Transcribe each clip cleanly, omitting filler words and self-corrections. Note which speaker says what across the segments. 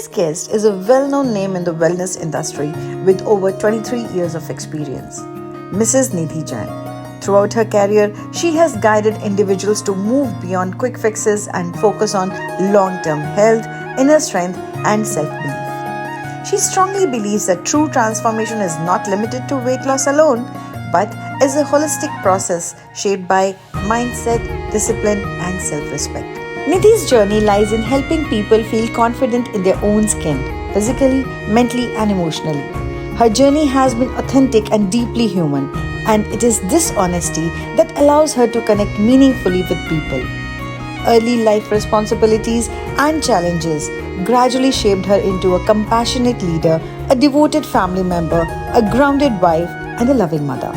Speaker 1: Today's guest is a well known name in the wellness industry with over 23 years of experience, Mrs. Nidhi Jain. Throughout her career, she has guided individuals to move beyond quick fixes and focus on long term health, inner strength, and self belief. She strongly believes that true transformation is not limited to weight loss alone, but is a holistic process shaped by mindset, discipline, and self respect. Nidhi's journey lies in helping people feel confident in their own skin, physically, mentally, and emotionally. Her journey has been authentic and deeply human, and it is this honesty that allows her to connect meaningfully with people. Early life responsibilities and challenges gradually shaped her into a compassionate leader, a devoted family member, a grounded wife, and a loving mother.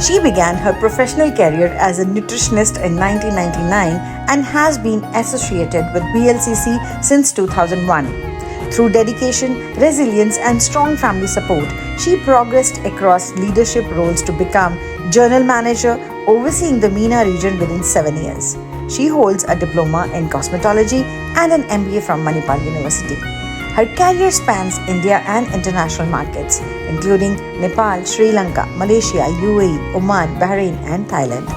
Speaker 1: She began her professional career as a nutritionist in 1999 and has been associated with VLCC since 2001. Through dedication, resilience, and strong family support, she progressed across leadership roles to become Journal Manager, overseeing the MENA region within 7 years. She holds a diploma in cosmetology and an MBA from Manipal University. Her career spans India and international markets, including Nepal, Sri Lanka, Malaysia, UAE, Oman, Bahrain, and Thailand,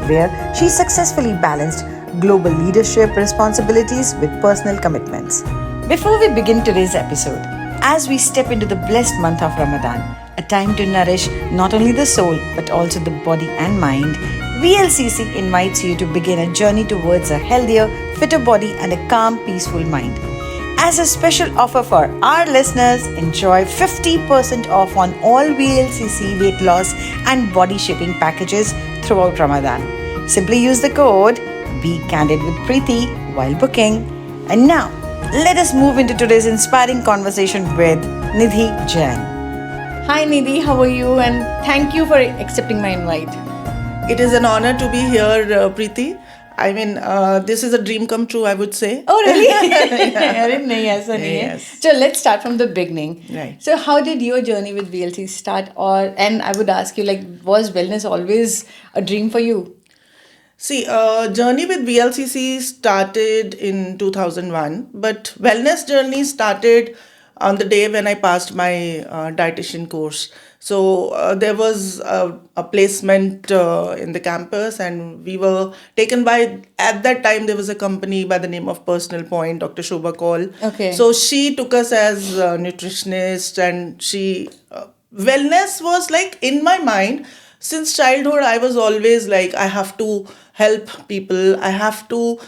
Speaker 1: where she successfully balanced global leadership responsibilities with personal commitments. Before we begin today's episode, as we step into the blessed month of Ramadan, a time to nourish not only the soul but also the body and mind, VLCC invites you to begin a journey towards a healthier, fitter body and a calm, peaceful mind. As a special offer for our listeners, enjoy 50% off on all VLCC weight loss and body shaping packages throughout Ramadan. Simply use the code Be Candid with Preeti while booking. And now, let us move into today's inspiring conversation with Nidhi Jain. Hi Nidhi, how are you? And thank you for accepting my invite.
Speaker 2: It is an honor to be here, Preeti. I mean, this is a dream come true, I would say.
Speaker 1: Oh, really? अरे नहीं ऐसा नहीं है.
Speaker 2: Yes.
Speaker 1: So let's start from the beginning.
Speaker 2: Right.
Speaker 1: So how did your journey with VLC start? And I would ask you, like, was wellness always a dream for you?
Speaker 2: See, journey with VLCC started in 2001, but wellness journey started on the day when I passed my dietitian course. So there was a placement in the campus, and we were taken by, at that time there was a company by the name of Personal Point, Dr. Shobha Kaul.
Speaker 1: Okay.
Speaker 2: So she took us as a nutritionist, and she wellness was like in my mind. Since childhood, I was always like, I have to help people. I have to,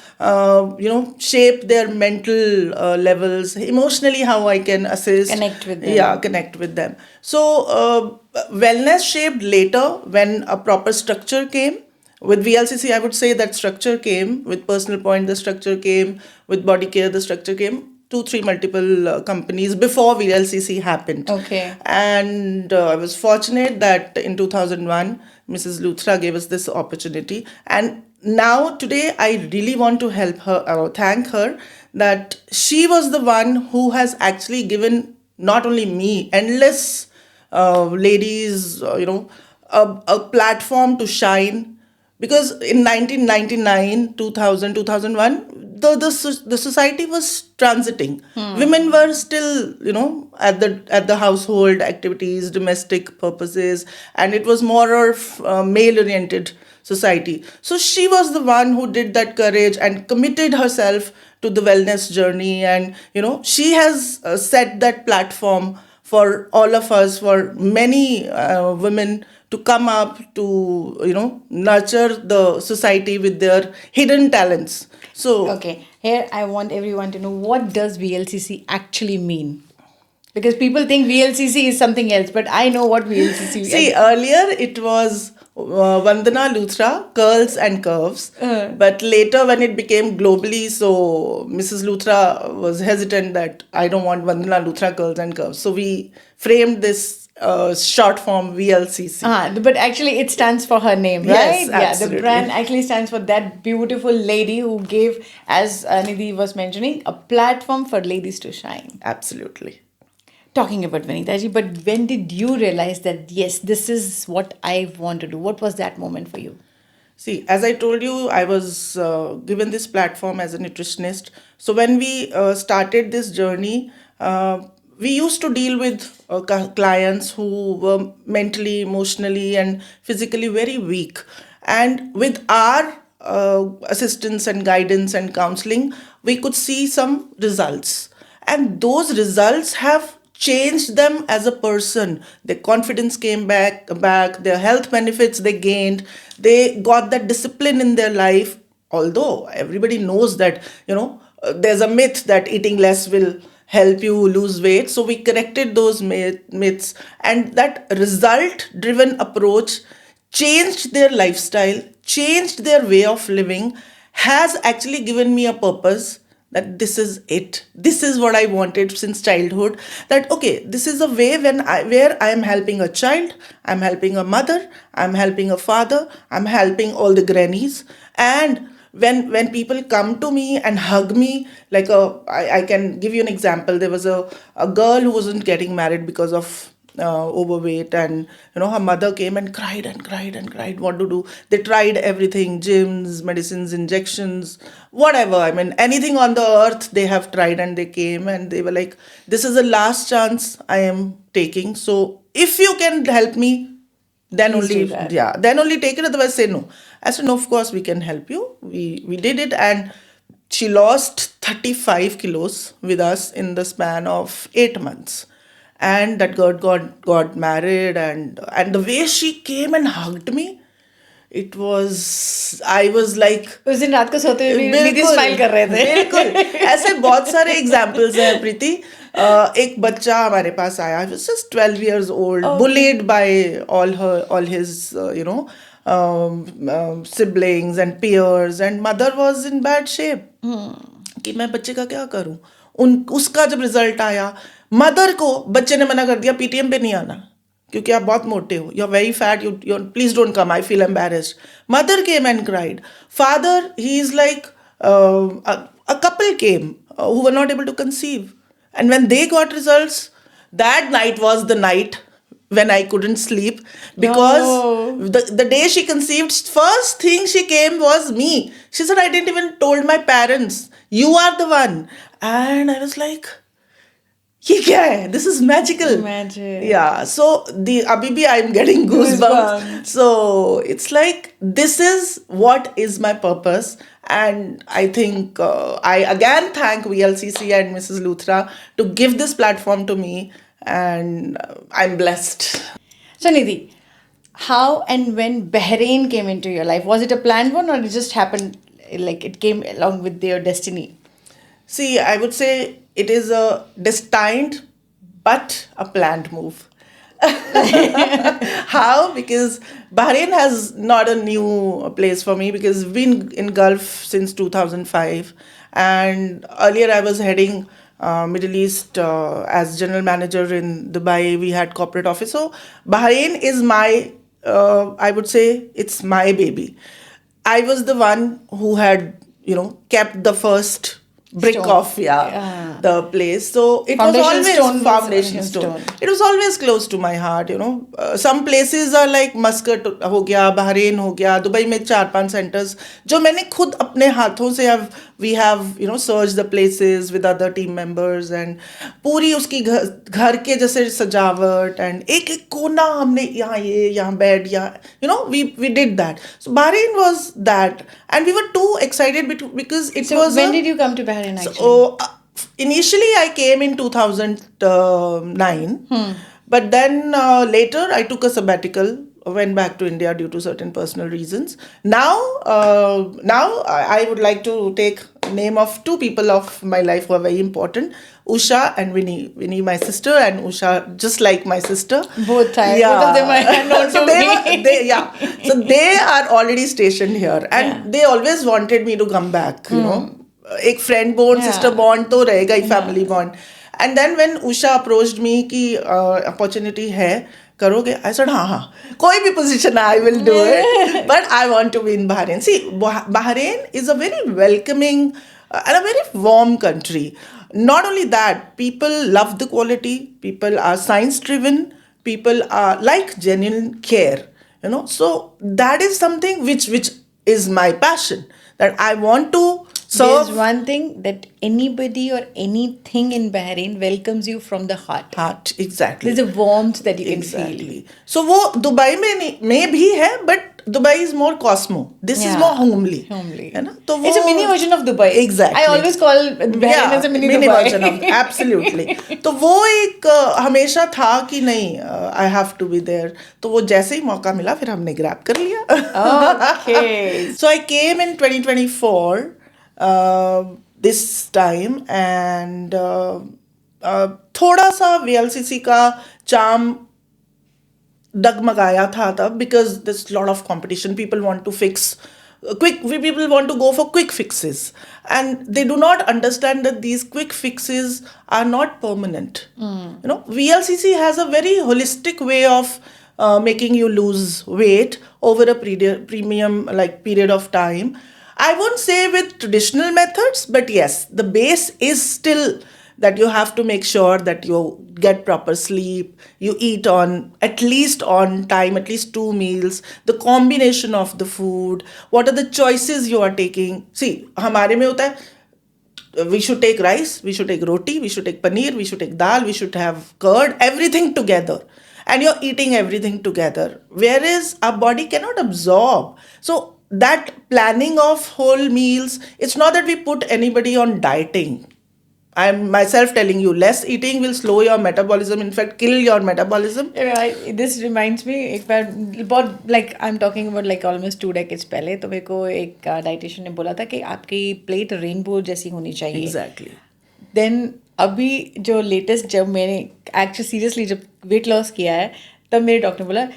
Speaker 2: shape their mental levels, emotionally, how I can assist.
Speaker 1: Connect with them.
Speaker 2: Yeah, connect with them. So, wellness shaped later when a proper structure came. With VLCC, I would say that structure came. With Personal Point, the structure came. With Body Care, the structure came. 2-3 multiple companies before VLCC happened.
Speaker 1: Okay.
Speaker 2: And I was fortunate that in 2001, Mrs. Luthra gave us this opportunity. And now today, I really want to help her or thank her that she was the one who has actually given not only me, endless ladies, a platform to shine. Because in 1999, 2000, 2001, the society was transiting. Women were still, at the household activities, domestic purposes, and it was more of male-oriented society. So she was the one who did that courage and committed herself to the wellness journey, and she has set that platform for all of us, for many women to come up to nurture the society with their hidden talents. So
Speaker 1: Okay, here I want everyone to know, what does VLCC actually mean? Because people think VLCC is something else, but I know what VLCC is.
Speaker 2: see, earlier it was Vandana Luthra, Curls and Curves. But later when it became globally, so Mrs. Luthra was hesitant that I don't want Vandana Luthra, Curls and Curves. So we framed this short form VLCC.
Speaker 1: But actually it stands for her name, right?
Speaker 2: Yes,
Speaker 1: Yeah,
Speaker 2: absolutely.
Speaker 1: the brand actually stands for that beautiful lady who gave, as Nidhi was mentioning, a platform for ladies to shine.
Speaker 2: Absolutely.
Speaker 1: Talking about Vanitaji, but when did you realize that, yes, this is what I want to do? What was that moment for you?
Speaker 2: See, as I told you, I was given this platform as a nutritionist. So when we started this journey, we used to deal with clients who were mentally, emotionally, and physically very weak. And with our assistance and guidance and counseling, we could see some results. And those results have changed them as a person. Their confidence came back, their health benefits they gained, they got that discipline in their life. Although everybody knows that, there's a myth that eating less will help you lose weight. So we corrected those myths, and that result driven approach changed their lifestyle, changed their way of living, has actually given me a purpose, that this is it. This is what I wanted since childhood. That okay, this is a way where I am helping a child, I'm helping a mother, I'm helping a father, I'm helping all the grannies. And when people come to me and hug me, I can give you an example. There was a girl who wasn't getting married because of overweight, and her mother came and cried and cried and cried. What to do? They tried everything: gyms, medicines, injections, whatever. I mean, anything on the earth they have tried, and they came and they were like, this is the last chance I am taking, so if you can help me, then
Speaker 3: Please do
Speaker 2: only,
Speaker 3: that.
Speaker 2: yeah, then only take it, otherwise say no. I said, no, of course we can help you. We did it, and she lost 35 kilos with us in the span of 8 months. And that girl got married, and the way she came and hugged me, it was, I was like,
Speaker 3: उस दिन रात को सोते हुए भी निधि
Speaker 2: बिल्कुल
Speaker 3: smile कर रहे थे
Speaker 2: बिल्कुल ऐसे बहुत सारे एग्जाम्पल्स हैं प्रीति. एक बच्चा हमारे पास आया, just 12 years old, bullied by all his siblings and peers, and mother was in bad shape. कि मैं बच्चे का क्या करूं. उसका जब रिजल्ट आया, मदर को बच्चे ने मना कर दिया, पीटीएम पे नहीं आना क्योंकि आप बहुत मोटे हो, you are very fat, you please don't come, I feel embarrassed. Mother came and cried. Father, he is like, a couple came who were not able to conceive, and when they got results, that night was the night when I couldn't sleep, because the day she conceived, first thing she came was me. She said, I didn't even told my parents, you are the one. And I was like, ये क्या है? This is magical.
Speaker 3: Magic.
Speaker 2: Yeah. So अभी भी I'm getting goosebumps. So it's like, this is what is my purpose, and I think I again thank VLCC and Mrs. Luthra to give this platform to me, and I'm blessed.
Speaker 3: So Nidhi, how and when Bahrain came into your life? Was it a planned one, or it just happened, like it came along with your destiny?
Speaker 2: See, I would say it is a destined but a planned move. How? Because Bahrain has not a new place for me, because we've been in Gulf since 2005, and earlier I was heading Middle East as general manager in Dubai. We had corporate office. So Bahrain is my, I would say it's my baby. I was the one who had, kept the first brick
Speaker 3: Stone.
Speaker 2: off, the place. So it was
Speaker 3: Foundation
Speaker 2: always
Speaker 3: stone was
Speaker 2: foundation stone. It was always close to my heart. Some places are like Muscat हो गया, Bahrain हो गया, Dubai में 4-5 centers जो मैंने खुद अपने हाथों से we have searched the places with other team members, and पूरी उसकी घर के जैसे सजावट, and एक एक कोना हमने यहाँ bed, we did that. So Bahrain was that, and we were too excited because it was.
Speaker 3: When did you come to Bahrain actually?
Speaker 2: So initially I came in 2009, but then later I took a sabbatical, went back to India due to certain personal reasons. Now I would like to take name of 2 people of my life who are very important: Usha and Winnie. Winnie, my sister, and Usha, just like my sister.
Speaker 3: Both times. Both of them are known
Speaker 2: So
Speaker 3: to me.
Speaker 2: so they are already stationed here, and they always wanted me to come back. एक friend bond, sister bond तो रहेगा ही, family bond. And then when Usha approached me कि opportunity है, करोगे? I said हाँ, कोई भी position I will do it, but I want to be in Bahrain. See, Bahrain is a very welcoming and a very warm country. Not only that, people love the quality, people are science driven, people are like genuine care, so that is something which is my passion, that I want to
Speaker 3: There's one thing that anybody or anything in Bahrain welcomes you from the heart.
Speaker 2: heart, exactly.
Speaker 3: There's a warmth that you can feel.
Speaker 2: Exactly. So वो Dubai में भी है, but Dubai is more cosmo. This is
Speaker 3: Yeah.
Speaker 2: more homely.
Speaker 3: Homely.
Speaker 2: है ना? तो
Speaker 3: It's a
Speaker 2: वो-
Speaker 3: mini version of Dubai.
Speaker 2: Exactly.
Speaker 3: I always call Bahrain as a mini Dubai.
Speaker 2: version of absolutely. तो वो एक हमेशा था कि नहीं, I have to be there. तो वो जैसे ही मौका मिला फिर हमने grab कर लिया.
Speaker 3: Okay.
Speaker 2: So I came in 2024 this time and थोड़ा सा VLCC का charm डगमगाया था तब because there's a lot of competition. People want to fix people want to go for quick fixes and they do not understand that these quick fixes are not permanent. You know, VLCC has a very holistic way of making you lose weight over a period of time. I won't say with traditional methods, but yes, the base is still that you have to make sure that you get proper sleep, you eat at least on time, at least 2 meals, the combination of the food, what are the choices you are taking. See, हमारे में होता है, we should take rice, we should take roti, we should take paneer, we should take dal, we should have curd, everything together. And you're eating everything together. Whereas our body cannot absorb. So that planning of whole meals, it's not that we put anybody on dieting. I'm myself telling you, less eating will slow your metabolism, in fact, kill your metabolism.
Speaker 3: This reminds me, एक बार बहुत like I'm talking about like almost 2 decades पहले, तो मेरे को एक dietitian ने बोला था कि आपकी प्लेट रेनबो जैसी होनी चाहिए.
Speaker 2: Exactly.
Speaker 3: देन अभी जो लेटेस्ट जब मैंने एक्चुअली सीरियसली जब वेट लॉस किया है तब मेरे डॉक्टर ने बोला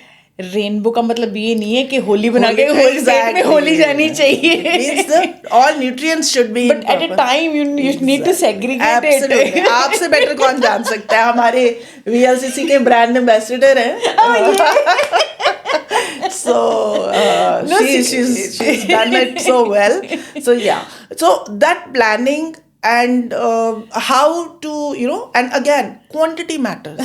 Speaker 3: रेनबो का मतलब ये नहीं है कि होली बना के पेट में होली जानी चाहिए.
Speaker 2: Means all nutrients should be.
Speaker 3: But at a time you need to segregate
Speaker 2: Absolutely.
Speaker 3: it.
Speaker 2: आपसे बेटर कौन जान सकता है, हमारे VLCC के ब्रांड एम्बेसडर हैं. So she's done it so well. So yeah. So that planning and how to, and again, quantity matters.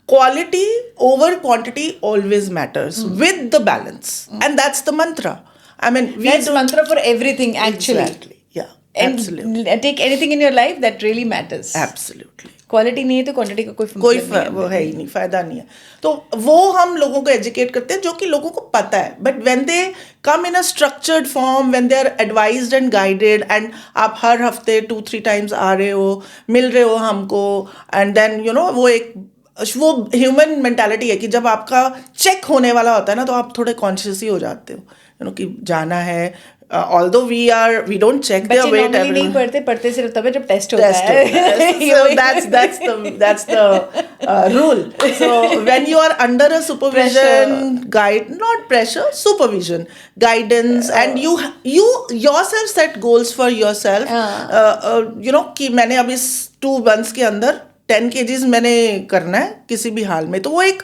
Speaker 2: Quality over quantity always matters with the balance. And that's the mantra. I mean,
Speaker 3: That's mantra for everything actually.
Speaker 2: Exactly. Yeah.
Speaker 3: And
Speaker 2: Absolutely.
Speaker 3: take anything in your life that really matters.
Speaker 2: Absolutely.
Speaker 3: Quality नहीं है तो quantity का कोई
Speaker 2: वो है ही नहीं, फायदा नहीं है. तो वो हम लोगों को एजुकेट करते हैं जो कि लोगों को पता है, but when they come in a structured form, when they are advised and guided, and आप हर हफ्ते 2-3 टाइम्स आ रहे हो, मिल रहे हो हमको, एंड देन वो ह्यूमन मेंटालिटी है कि जब आपका चेक होने वाला होता है ना तो आप थोड़े कॉन्शियस ही हो जाते हो, कि जाना है. Although we don't check their weight.
Speaker 3: बच्चे नहीं पढ़ते सिर्फ तब जब टेस्ट होता है.
Speaker 2: So that's the rule. So when you are under a supervision, not pressure, supervision, guidance, and you yourself set goals for yourself. कि मैंने अब इस 2 months के अंदर 10 kgs मैंने करना है किसी भी हाल में, तो वो एक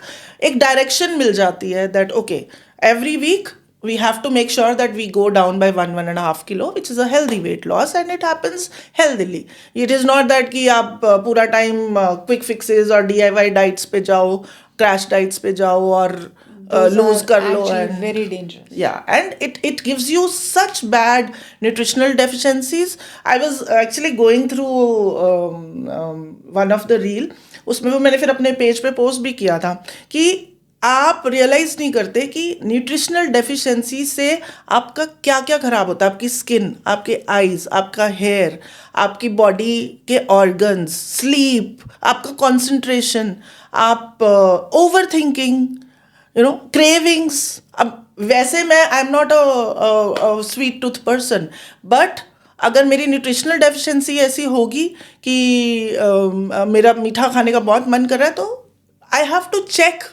Speaker 2: डायरेक्शन मिल जाती है that okay, every week we have to make sure that we go down by 1.5 kilo, which is a healthy weight loss, and it happens healthily. It is not that कि आप पूरा time quick fixes और DIY diets पे जाओ, crash diets पे जाओ और lose कर लो.
Speaker 3: Actually very dangerous.
Speaker 2: Yeah, and it gives you such bad nutritional deficiencies. I was actually going through one of the reel, उसमें वो मैंने फिर अपने पेज पे पोस्ट भी किया था कि आप रियलाइज नहीं करते कि न्यूट्रिशनल डेफिशिएंसी से आपका क्या क्या खराब होता है. आपकी स्किन, आपके आईज, आपका हेयर, आपकी बॉडी के ऑर्गन्स, स्लीप, आपका कंसंट्रेशन, आप ओवर थिंकिंग, क्रेविंग्स. अब वैसे मैं I am not a sweet tooth person, but अगर मेरी न्यूट्रिशनल डेफिशिएंसी ऐसी होगी कि मेरा मीठा खाने का बहुत मन कर रहा है, तो I have to check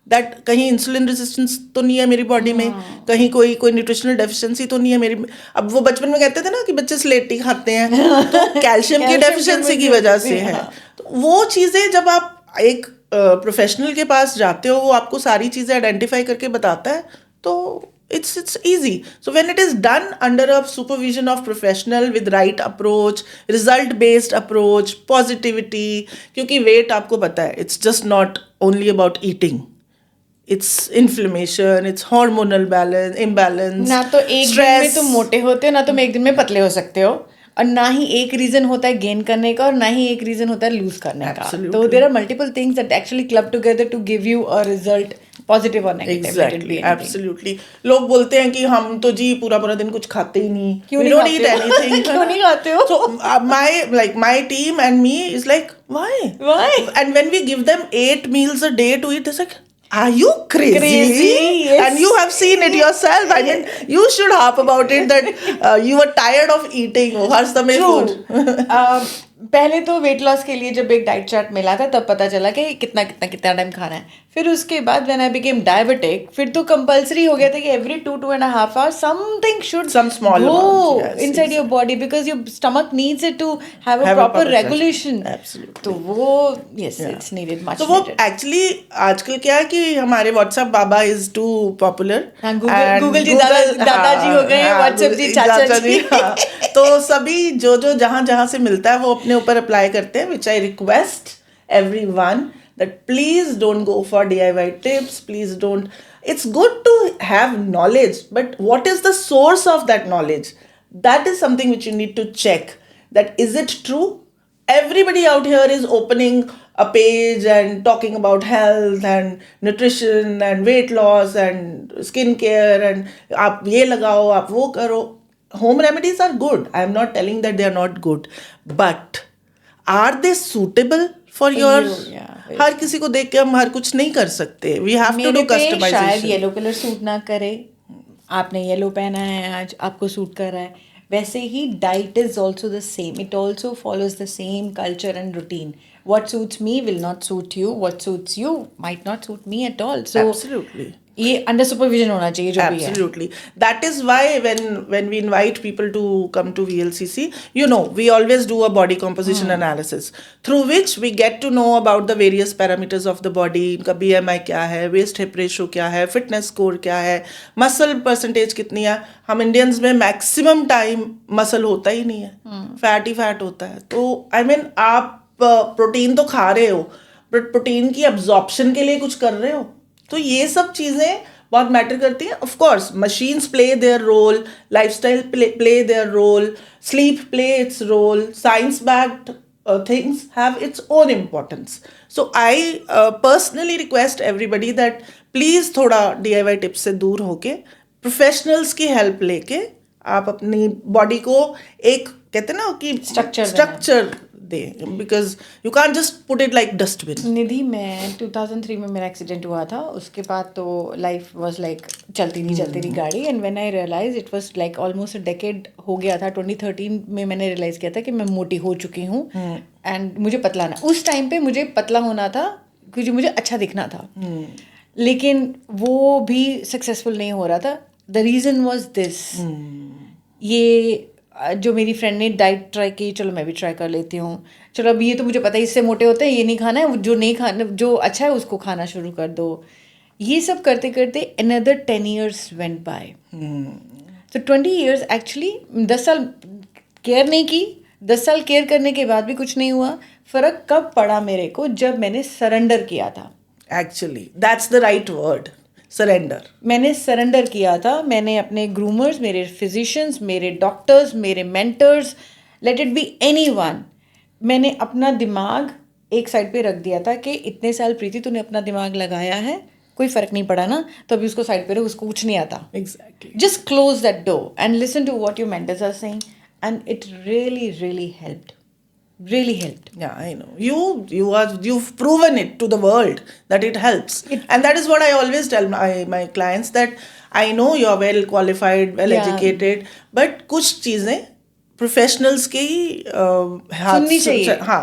Speaker 2: that कहीं इंसुलिन रेजिस्टेंस तो नहीं है मेरी बॉडी में, कहीं कोई न्यूट्रिशनल डेफिशिएंसी तो नहीं है मेरी. अब वो बचपन में कहते थे ना कि बच्चे स्लेटी खाते हैं तो कैल्शियम की डेफिशिएंसी की वजह से है. तो वो चीज़ें जब आप एक प्रोफेशनल के पास जाते हो, वो आपको सारी चीज़ें आइडेंटिफाई करके बताता है, तो it's easy. So when it is done under a supervision of professional with right approach, result based approach, positivity, क्योंकि weight आपको पता है, it's just not only about eating. it's inflammation, it's hormonal balance imbalance,
Speaker 3: ना तो एक दिन में तुम मोटे होते हो, ना तुम एक दिन में पतले हो सकते हो, और ना ही एक रीजन होता है गेन करने का, और ना ही एक रीजन होता है लूज करने का. तो there are multiple things that actually club together to give you a result, positive और नेगेटिव.
Speaker 2: Exactly, absolutely. लोग बोलते हैं कि हम तो जी पूरा पूरा दिन कुछ खाते ही नहीं,
Speaker 3: क्यों
Speaker 2: we
Speaker 3: नहीं
Speaker 2: don't
Speaker 3: खाते
Speaker 2: eat
Speaker 3: हो?
Speaker 2: anything.
Speaker 3: क्यों नहीं खाते हो?
Speaker 2: So my team and me is like, why? And when we give them 8 meals a day to eat, they're like, are you crazy?
Speaker 3: Crazy, yes.
Speaker 2: And you have seen it yourself. I mean, you should harp about it that you were tired of eating हर समय food.
Speaker 3: पहले तो weight loss के लिए जब एक diet chart मिला था तब पता चला कि कितना टाइम खाना है. फिर उसके बाद व्हेन आई बिकेम डायबिटिक, फिर तो कंपलसरी हो गया था कि every 2.5 hours something should
Speaker 2: Some small
Speaker 3: go
Speaker 2: amount, yes,
Speaker 3: inside your body because your stomach needs it to have a proper regulation.
Speaker 2: Absolutely.
Speaker 3: तो वो yes, it's needed, much
Speaker 2: तो वो
Speaker 3: needed.
Speaker 2: एक्चुअली आजकल क्या है कि हमारे WhatsApp baba is too popular.
Speaker 3: हाँ, Google जी दादाजी हो गए हैं, WhatsApp जी चाचा जी.
Speaker 2: तो सभी जो जहाँ से मिलता है वो अपने ऊपर अप्लाई करते हैं, which I request everyone that please don't go for DIY tips, please don't. It's good to have knowledge, but what is the source of that knowledge? That is something which you need to check. That is it true? Everybody out here is opening a page and talking about health and nutrition and weight loss and skincare and आप ये लगाओ, आप वो करो. Home remedies are good. I am not telling that they are not good, but are they suitable for your?
Speaker 3: yeah,
Speaker 2: हर किसी को देख के हम हर कुछ नहीं कर सकते. We have to do
Speaker 3: मेरे पे शायद
Speaker 2: customization.
Speaker 3: येलो कलर सूट ना करे, आपने येलो पहना है आज, आपको सूट कर रहा है. वैसे ही diet is also the same, it also follows the same culture and routine. What suits me will not suit you. What suits you might not suit me at all. So
Speaker 2: Absolutely.
Speaker 3: ये under supervision होना चाहिए जो भी है.
Speaker 2: Absolutely. That is why when we invite people to come to VLCC, we always do a body composition analysis through which we get to know about the various parameters of the body. इनका BMI क्या है, waist hip ratio क्या है, fitness score क्या है, muscle percentage कितनी है. हम इंडियंस में मैक्सिमम टाइम मसल होता ही नहीं है, फैट ही फैट होता है. तो आई मीन आप प्रोटीन तो खा रहे हो, बट प्रोटीन की अब्जॉर्प्शन के लिए कुछ कर रहे हो. तो ये सब चीज़ें बहुत मैटर करती हैं. Of course machines play their role, lifestyle play their role, sleep play its role, science backed things have its own importance. So I personally request everybody that please थोड़ा DIY टिप्स से दूर होके professionals की help लेके आप अपनी body को एक कहते हैं ना कि स्ट्रक्चर दें, because you can't just put it like dustbin.
Speaker 3: Nidhi, मैं 2003 में मेरा एक्सीडेंट हुआ था. उसके बाद तो लाइफ वाज लाइक चलती रही गाड़ी. And when I realise it was like almost a decade हो गया था. 2013 में मैंने रियलाइज किया था कि मैं मोटी हो चुकी हूँ एंड मुझे पतला ना. उस टाइम पे मुझे पतला होना था क्योंकि मुझे अच्छा दिखना था, लेकिन वो भी सक्सेसफुल नहीं हो रहा था. द रीज़न वॉज दिस, ये जो मेरी फ्रेंड ने डाइट ट्राई की, चलो मैं भी ट्राई कर लेती हूँ. चलो अब ये तो मुझे पता है इससे मोटे होते हैं, ये नहीं खाना है, जो नहीं खाना, जो अच्छा है उसको खाना शुरू कर दो. ये सब करते करते another 10 years went by. तो 20 years एक्चुअली 10 साल केयर नहीं की. 10 साल केयर करने के बाद भी कुछ नहीं हुआ. फ़र्क कब पड़ा मेरे को, जब मैंने सरेंडर किया था.
Speaker 2: Actually that's the right word, surrender.
Speaker 3: मैंने सरेंडर किया था. मैंने अपने ग्रूमर्स, मेरे फिजिशियंस, मेरे डॉक्टर्स, मेरे mentors, let it be anyone, मैंने अपना दिमाग एक साइड पे रख दिया था कि इतने साल प्रीति तूने अपना दिमाग लगाया है, कोई फ़र्क नहीं पड़ा ना, तो अभी उसको साइड पे रख, उसको कुछ नहीं आता.
Speaker 2: Exactly.
Speaker 3: Just close that door and listen to what your mentors are saying, and it really helped. Really helped.
Speaker 2: Yeah, I know. You've proven it to the world that it helps. And that is what I always tell my clients, that I know you're well qualified, well educated, but कुछ चीजें professionals के ही हाथ से. हाँ,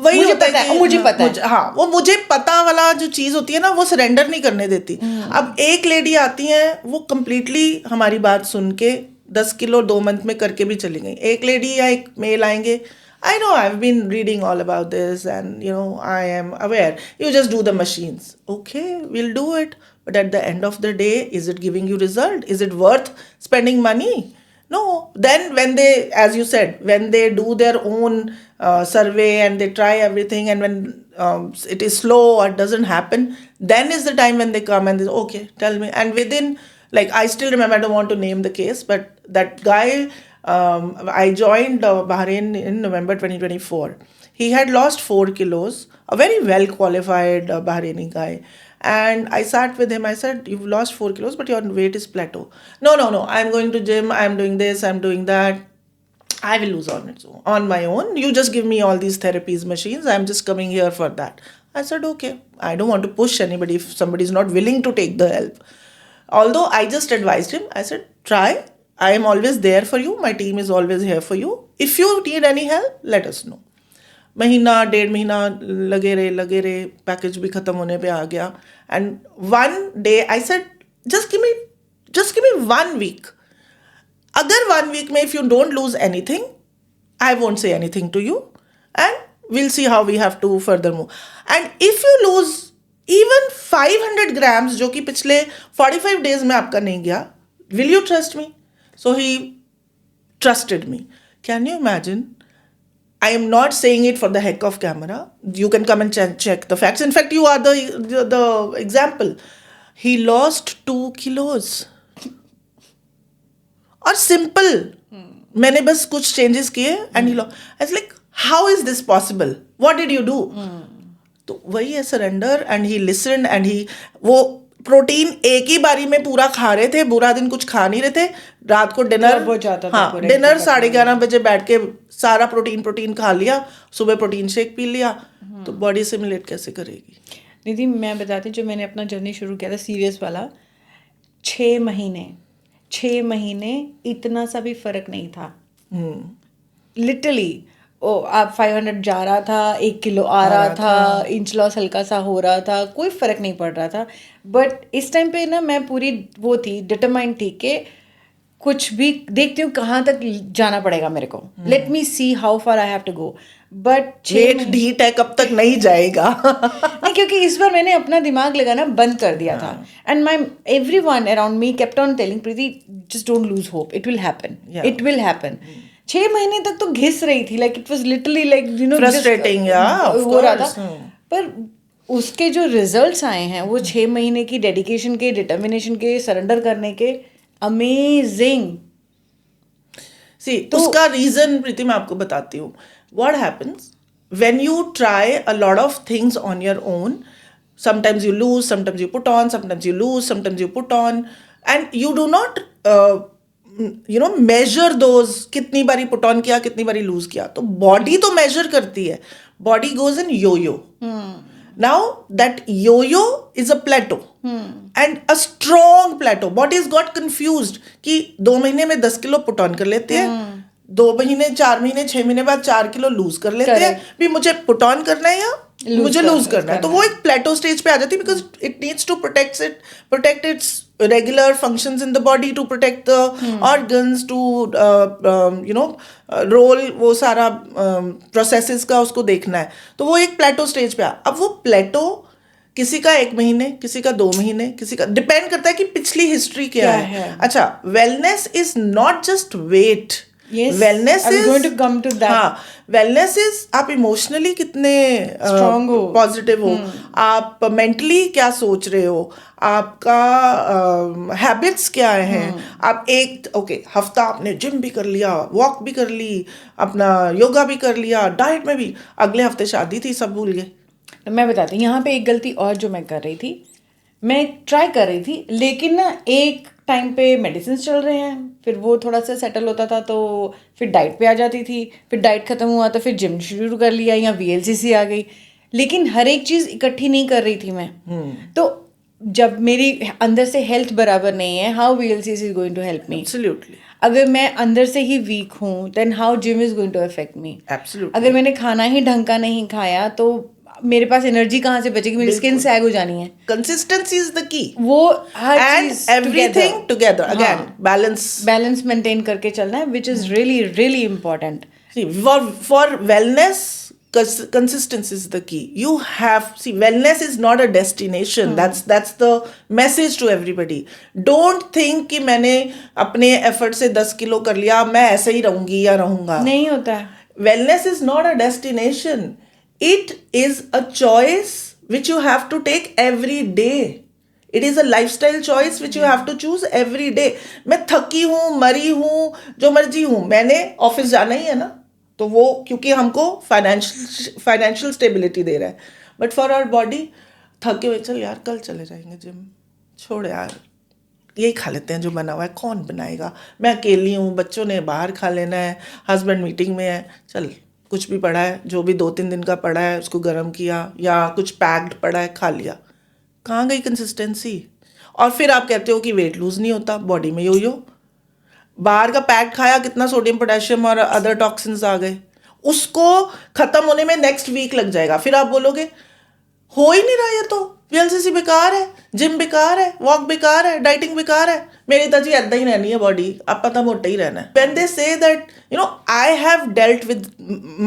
Speaker 2: वही होता है, मुझे पता है. हाँ, वो मुझे पता वाला जो चीज होती है ना, वो सरेंडर नहीं करने देती. अब एक लेडी आती है, वो कम्प्लीटली हमारी बात सुन के 10 किलो 2 मंथ में करके भी चली गई. एक लेडी या एक मेल आएंगे, I know, I've been reading all about this and I am aware. You just do the machines. Okay, we'll do it. But at the end of the day, is it giving you result? Is it worth spending money? No, then when they, as you said, when they do their own survey and they try everything, and when it is slow or doesn't happen, then is the time when they come and they say, okay, tell me. And within, like, I still remember, I don't want to name the case, but that guy, I joined Bahrain in November 2024. He had lost 4 kilos, a very well qualified Bahraini guy. And I sat with him. I said, "You've lost 4 kilos, but your weight is plateau." No, no, no. I'm going to gym. I'm doing this. I'm doing that. I will lose on my own. You just give me all these therapies machines. I'm just coming here for that. I said, okay. I don't want to push anybody if somebody is not willing to take the help. Although I just advised him. I said, try. I am always there for you. My team is always here for you. If you need any help, let us know. महीना 1.5 महीना लगे रहे, package भी ख़त्म होने पे आ गया. And one day I said, just give me 1 week. अगर 1 week में if you don't lose anything, I won't say anything to you, and will see how we have to further move. And if you lose even 500 grams, जो कि पिछले 45 days में आपका नहीं गया, will you trust me? So he trusted me. Can you imagine? I am not saying it for the heck of camera. You can come and check the facts. In fact, you are the example. He lost 2 kilos. और simple. मैंने बस कुछ changes किए and he lost. I was like, how is this possible? What did you do? तो वही है surrender, and he listened, and वो protein एक ही बारी में पूरा खा रहे थे. पूरा दिन कुछ खा नहीं रहे थे. रात को डिनर, हाँ, डिनर 11:30 बजे बैठ के सारा प्रोटीन खा लिया. सुबह प्रोटीन शेक पी लिया. तो बॉडी सिमुलेट कैसे करेगी?
Speaker 3: दीदी मैं बताती, जो मैंने अपना जर्नी शुरू किया था सीरियस वाला, 6 महीने इतना सा भी फर्क नहीं था. लिटरली आप 500 जा रहा था, 1 किलो आ रहा था, इंच लॉस हल्का सा हो रहा था, कोई फ़र्क नहीं पड़ रहा था. बट इस टाइम पे ना मैं पूरी वो थी, डिटरमाइंड थी कि कुछ भी देखती हूँ कहाँ तक जाना पड़ेगा मेरे को. Let me see how far I have to go. But
Speaker 2: weight ढीठ है, कब तक नहीं जाएगा.
Speaker 3: नहीं, क्योंकि इस बार मैंने अपना दिमाग लगाना बंद कर दिया था. And my everyone around me kept on telling, Preeti just don't lose hope, it will happen. 6 महीने तक तो घिस रही थी, like it was literally like you know
Speaker 2: frustrating,
Speaker 3: हो रहा था. पर उसके जो रिजल्ट्स आए हैं वो 6 महीने की डेडिकेशन के, डिटर्मिनेशन के, सरेंडर करने के, अमेजिंग.
Speaker 2: सी तो उसका रीजन प्रीति मैं आपको बताती हूँ. What happens when you try a lot of things on your own, sometimes you lose, sometimes you put on, sometimes you lose, sometimes you put on, and you do not measure those. कितनी बारी put on किया, कितनी बारी loose किया. तो body तो measure करती है. Body goes in yo-yo. Now that yo-yo is a plateau, and a strong plateau. Body is got confused कि 2 महीने में 10 किलो पुट ऑन कर लेते हैं, 2 महीने, 4 महीने, 6 महीने बाद 4 किलो लूज कर लेते हैं. भी मुझे पुट ऑन करना है या मुझे लूज करना है. तो वो एक प्लेटो स्टेज पे आ जाती है, because it needs to protect its regular functions in the body, to protect the organs, to role, वो सारा प्रोसेसेस का उसको देखना है. तो वो एक प्लेटो स्टेज पे अब वो प्लेटो किसी का 1 महीने, किसी का 2 महीने, किसी का डिपेंड करता है कि पिछली हिस्ट्री क्या है. अच्छा, wellness is not just weight. Wellness is
Speaker 3: going to come to that.
Speaker 2: हाँ, वेलनेस इज आप इमोशनली कितने
Speaker 3: स्ट्रांग हो,
Speaker 2: पॉजिटिव हो, आप मेंटली क्या सोच रहे हो, आपका हैबिट्स क्या हैं. आप हफ्ता आपने जिम भी कर लिया, वॉक भी कर ली, अपना योगा भी कर लिया, डाइट में भी, अगले हफ्ते शादी थी, सब भूल गए.
Speaker 3: मैं बताती हूँ यहाँ पे एक गलती और जो मैं कर रही थी. मैं ट्राई कर रही थी, लेकिन ना एक टाइम पे मेडिसिन चल रहे हैं, फिर वो थोड़ा सा सेटल होता था तो फिर डाइट पे आ जाती थी, फिर डाइट ख़त्म हुआ तो फिर जिम शुरू कर लिया या VLCC आ गई. लेकिन हर एक चीज़ इकट्ठी नहीं कर रही थी मैं. तो जब मेरी अंदर से हेल्थ बराबर नहीं है, how VLCC is going to help me?
Speaker 2: Absolutely.
Speaker 3: अगर मैं अंदर से ही वीक हूँ, then how gym is going to affect me?
Speaker 2: Absolutely.
Speaker 3: अगर मैंने खाना ही ढंग का नहीं खाया तो मेरे पास एनर्जी कहाँ से बचेगी? मेरी स्किन सैग हो जानी है.
Speaker 2: Consistency is the key.
Speaker 3: वो हर
Speaker 2: and everything together, again balance
Speaker 3: maintain करके चलना है, which is really really important.
Speaker 2: For wellness consistency is the key. You have, see, wellness is not a destination. That's the message to everybody. Don't think कि मैंने अपने effort से 10 kilo कर लिया, मैं ऐसे ही रहूंगी या रहूंगा.
Speaker 3: नहीं होता है.
Speaker 2: Wellness is not a destination. It is a choice which you have to take every day. It is a lifestyle choice which you have to choose every day. मैं थकी हूँ, मरी हूँ, जो मर्जी हूँ, मैंने ऑफिस जाना ही है ना, तो वो क्योंकि हमको फाइनेंशियल स्टेबिलिटी दे रहा है. बट फॉर आवर बॉडी, थके हुए, चल यार कल चले जाएंगे जिम, छोड़ यार यही खा लेते हैं जो बना हुआ है, कौन बनाएगा, मैं अकेली हूँ, बच्चों ने बाहर खा लेना है, हस्बैंड मीटिंग में है, चल कुछ भी पड़ा है, जो भी 2-3 दिन का पड़ा है उसको गर्म किया, या कुछ पैक्ड पड़ा है खा लिया. कहाँ गई कंसिस्टेंसी? और फिर आप कहते हो कि वेट लूज नहीं होता, बॉडी में यो बाहर का पैक खाया, कितना सोडियम पोटेशियम और अदर टॉक्सिन्स आ गए, उसको खत्म होने में नेक्स्ट वीक लग जाएगा. फिर आप बोलोगे हो ही नहीं रहा, ये तो वीएलसीसी बेकार है, जिम बेकार है, वॉक बेकार है, डाइटिंग बेकार है, मेरी तो जी ऐदा ही रहनी है बॉडी, अब पता मोटा ही रहना है. When they say that, I have dealt with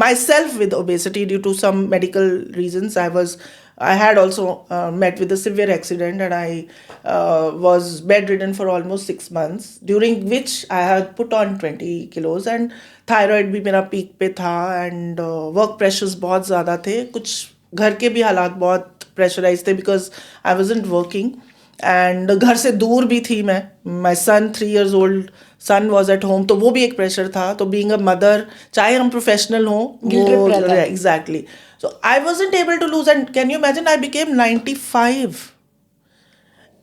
Speaker 2: myself with obesity due to some medical reasons. I had also met with a severe accident, and I was bedridden for almost 6 months, during which I had put on 20 kilos, and thyroid भी मेरा peak पे था, and work pressures बहुत ज़्यादा थे, कुछ घर के भी हालात बहुत pressurized थे because I wasn't working, and घर से दूर भी थी मैं. My son, 3 years old son was at home, तो वो भी एक pressure था. तो being a mother, चाहे हम professional हों,
Speaker 3: Guilt trip रहता है.
Speaker 2: Exactly. So I wasn't able to lose, and can you imagine, I became 95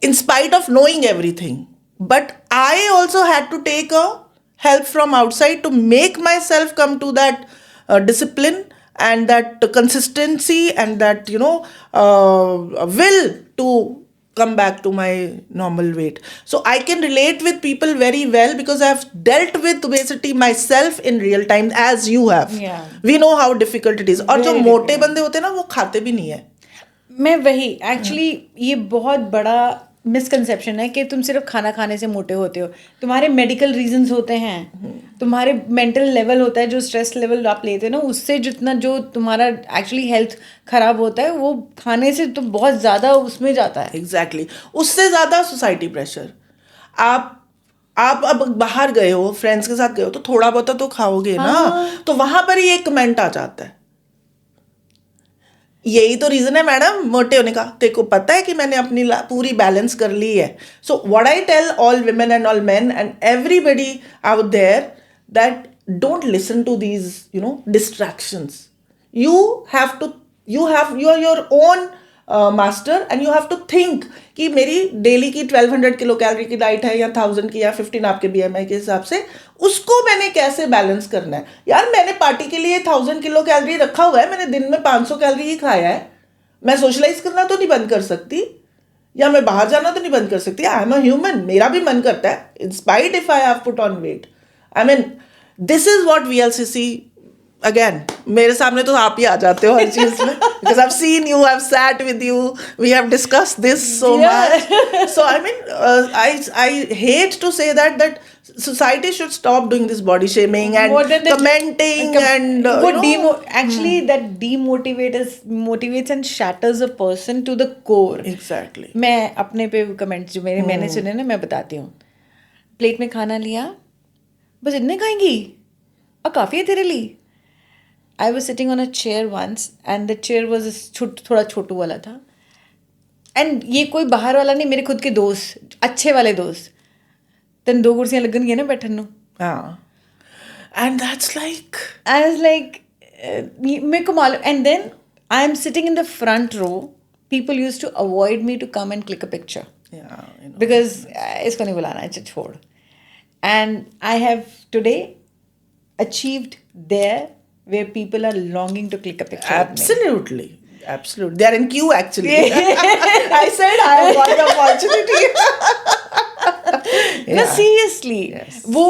Speaker 2: in spite of knowing everything. But I also had to take a help from outside to make myself come to that discipline and that consistency and that will to come back to my normal weight. So I can relate with people very well because I've dealt with obesity myself in real time, as you have.
Speaker 3: Yeah.
Speaker 2: We know how difficult it is. और जो
Speaker 3: Very
Speaker 2: मोटे
Speaker 3: difficult.
Speaker 2: बंदे होते हैं ना, वो खाते भी नहीं है.
Speaker 3: मैं वही एक्चुअली ये बहुत बड़ा मिसकंसेप्शन है कि तुम सिर्फ खाना खाने से मोटे होते हो. तुम्हारे मेडिकल रीजंस होते हैं, तुम्हारे मेंटल लेवल होता है, जो स्ट्रेस लेवल आप लेते हो ना, उससे जितना जो तुम्हारा एक्चुअली हेल्थ खराब होता है, वो खाने से तो बहुत ज़्यादा उसमें जाता है.
Speaker 2: एग्जैक्टली. उससे ज़्यादा सोसाइटी प्रेशर. आप अब बाहर गए हो, फ्रेंड्स के साथ गए हो, तो थोड़ा बहुत तो खाओगे ना, तो वहां पर ही एक कमेंट आ जाता है, यही तो रीजन है मैडम मोटे होने का, तेरे को पता है कि मैंने अपनी पूरी बैलेंस कर ली है. So what I tell all women and all men and everybody out there, that don't listen to these distractions. You are your own master, and you have to think कि मेरी डेली की 1200 kilo calorie की diet है, या 1000 की, या 15 आपके BMI के हिसाब से, उसको मैंने कैसे बैलेंस करना है. यार मैंने पार्टी के लिए 1000 किलो कैलोरी रखा हुआ है, मैंने दिन में 500 कैलोरी ही खाया है. मैं सोशलाइज करना तो नहीं बंद कर सकती, या मैं बाहर जाना तो नहीं बंद कर सकती. आई एम अ ह्यूमन, मेरा भी मन करता है, in spite if I have put on weight. I mean this is what VLCC. Again मेरे सामने तो आप ही आ जाते हो हर चीज में, because I've seen you, I've sat with you, we have discussed this so much. So I mean, I hate to say that society should stop doing this body shaming and
Speaker 3: More than that,
Speaker 2: commenting and
Speaker 3: वो actually that motivates and shatters a person to the core.
Speaker 2: Exactly.
Speaker 3: मैं अपने पे comments जो मैंने सुने ना, मैं बताती हूँ. प्लेट में खाना लिया, बस इतने खाएंगी, और काफ़ी है तेरे लिए. I was sitting on a chair once, and the chair was थोड़ा छोटू वाला था, and ये कोई बाहर वाला नहीं, मेरे खुद के दोस्त, अच्छे वाले दोस्त. तन 2 कुर्सियाँ लगन गई ना बैठन नु.
Speaker 2: हाँ. And that's like,
Speaker 3: I was like, मेरे को मालूम. And then I am sitting in the front row. People used to avoid me to come and click a picture.
Speaker 2: yeah,
Speaker 3: Because इसको नहीं बुलाना है, छोड़. And I have today achieved there where people are longing to click a picture
Speaker 2: absolutely. They are in queue actually. I said I got the opportunity.
Speaker 3: No, seriously.
Speaker 2: Yes.
Speaker 3: वो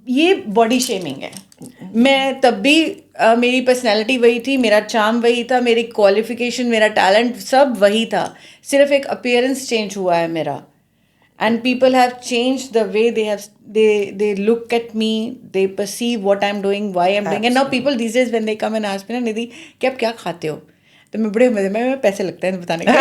Speaker 3: ये body shaming है. मैं तब भी मेरी personality वही थी, मेरा चार्म वही था, मेरी क्वालिफिकेशन, मेरा टैलेंट सब वही था, सिर्फ एक अपीयरेंस चेंज हुआ है मेरा. and people have changed the way they look at me, they perceive what I'm doing, why I'm doing. And now people these days when they come and ask me ना, निधि कि आप क्या खाते हो, तो मैं बड़े मजे में पैसे लगते हैं बताने के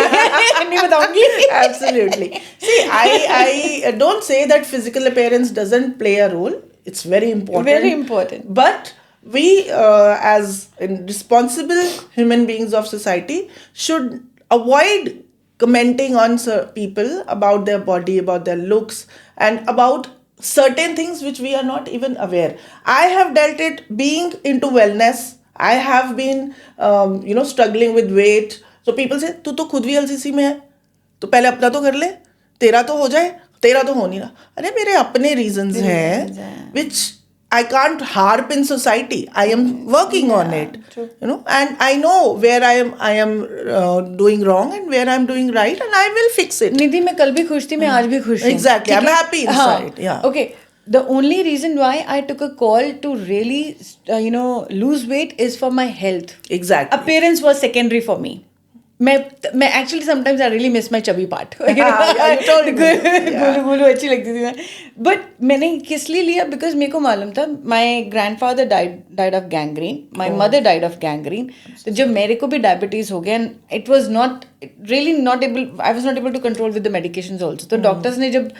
Speaker 3: नहीं बताऊंगी.
Speaker 2: Absolutely. See, I don't say that physical appearance doesn't play a role. It's very important.
Speaker 3: Very important.
Speaker 2: But we, as responsible human beings of society, should avoid commenting on people about their body, about their looks, and about certain things which we are not even aware. I have dealt it being into wellness. I have been, struggling with weight. So people say, तू तो खुद भी LCC में है, तो पहले अपना तो कर ले, तेरा तो हो जाए, तेरा तो हो नहीं रहा. अरे मेरे अपने reasons हैं, which I can't harp in society. I am working on it,
Speaker 3: true.
Speaker 2: And I know where I am doing wrong and where I am doing right, and I will fix it.
Speaker 3: निधि मैं कल भी खुश थी, मैं आज भी खुश हूँ.
Speaker 2: Exactly, I'm happy inside.
Speaker 3: हाँ,
Speaker 2: Yeah.
Speaker 3: Okay. The only reason why I took a call to really, lose weight is for my health.
Speaker 2: Exactly.
Speaker 3: Appearance was secondary for me. मैं actually sometimes I really miss my chubby part.
Speaker 2: Yeah, you told me.
Speaker 3: Golu अच्छी लगती थी मैं. But मैंने किस लिए लिया? Because मेरे को मालूम था my grandfather died of gangrene. My mother died of gangrene. तो जब मेरे को भी diabetes हो गया, and it was not really not able. I was not able to control with the medications also. तो doctors ने जब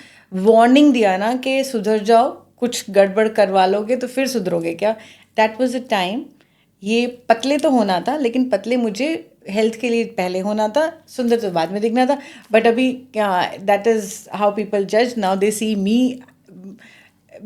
Speaker 3: warning दिया ना कि सुधर जाओ, कुछ गड़बड़ करवा लोगे तो फिर सुधरोगे क्या? That was the time. ये पतले तो होना था, लेकिन पतले मुझे हेल्थ के लिए पहले होना था, सुंदर तो बाद में दिखना था. बट अभी क्या, दैट इज हाउ पीपल जज now. They see me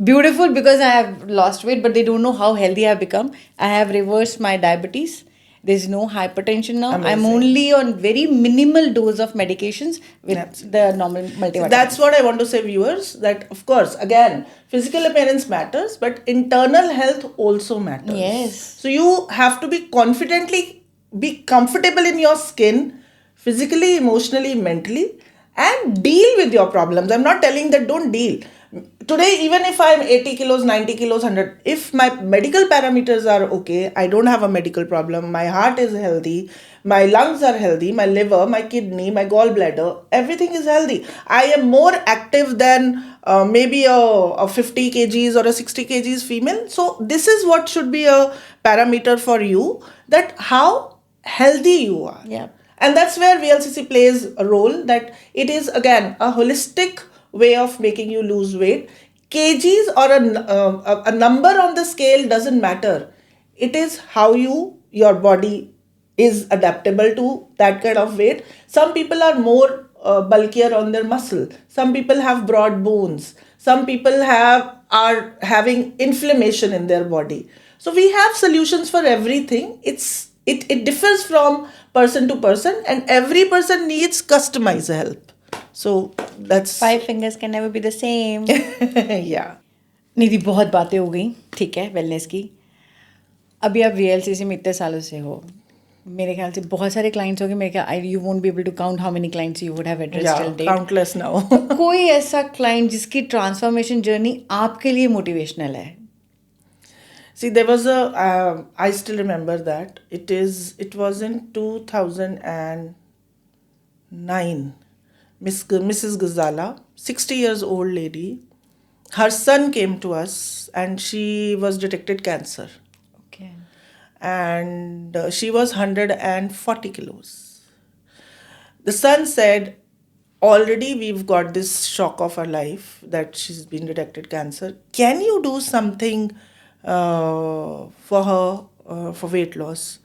Speaker 3: beautiful because I have lost weight, but they don't know how healthy I have become. I have reversed my diabetes. There's no hypertension now.
Speaker 2: Amazing.
Speaker 3: I'm only on very minimal dose of medications with the normal multivitamins.
Speaker 2: That's what I want to say, viewers, that of course, again, physical appearance matters, but internal health also matters.
Speaker 3: Yes.
Speaker 2: So you have to be comfortable in your skin, physically, emotionally, mentally, and deal with your problems. I'm not telling that don't deal. Today, even if I'm 80 kilos, 90 kilos, 100, if my medical parameters are okay, I don't have a medical problem, my heart is healthy, my lungs are healthy, my liver, my kidney, my gallbladder, everything is healthy. I am more active than maybe a 50 kgs or a 60 kgs female. So this is what should be a parameter for you, that how healthy you are.
Speaker 3: Yeah.
Speaker 2: And that's where VLCC plays a role, that it is again a holistic way of making you lose weight. Kgs or a number on the scale doesn't matter. It is how your body is adaptable to that kind of weight. Some people are more bulkier on their muscle. Some people have broad bones. Some people are having inflammation in their body. So we have solutions for everything. It differs from person to person, and every person needs customized help. So that's
Speaker 3: 5 fingers can never be the same.
Speaker 2: yeah.
Speaker 3: निधि बहुत बातें हो गई, ठीक है, wellness की. अभी आप VLCC में इतने सालों से हो, मेरे ख्याल से बहुत सारे क्लाइंट्स हो गए. मेरे ख्याल you won't be able to count how many clients you would have addressed till date.
Speaker 2: Countless now.
Speaker 3: कोई ऐसा क्लाइंट जिसकी ट्रांसफॉर्मेशन जर्नी आपके लिए मोटिवेशनल है?
Speaker 2: See, there was I still remember that. It was in 2009. Mrs. Ghazala, 60 years old lady, her son came to us and she was detected cancer.
Speaker 3: Okay.
Speaker 2: And she was 140 kilos. The son said, already we've got this shock of our life that she's been detected cancer. Can you do something for her for weight loss?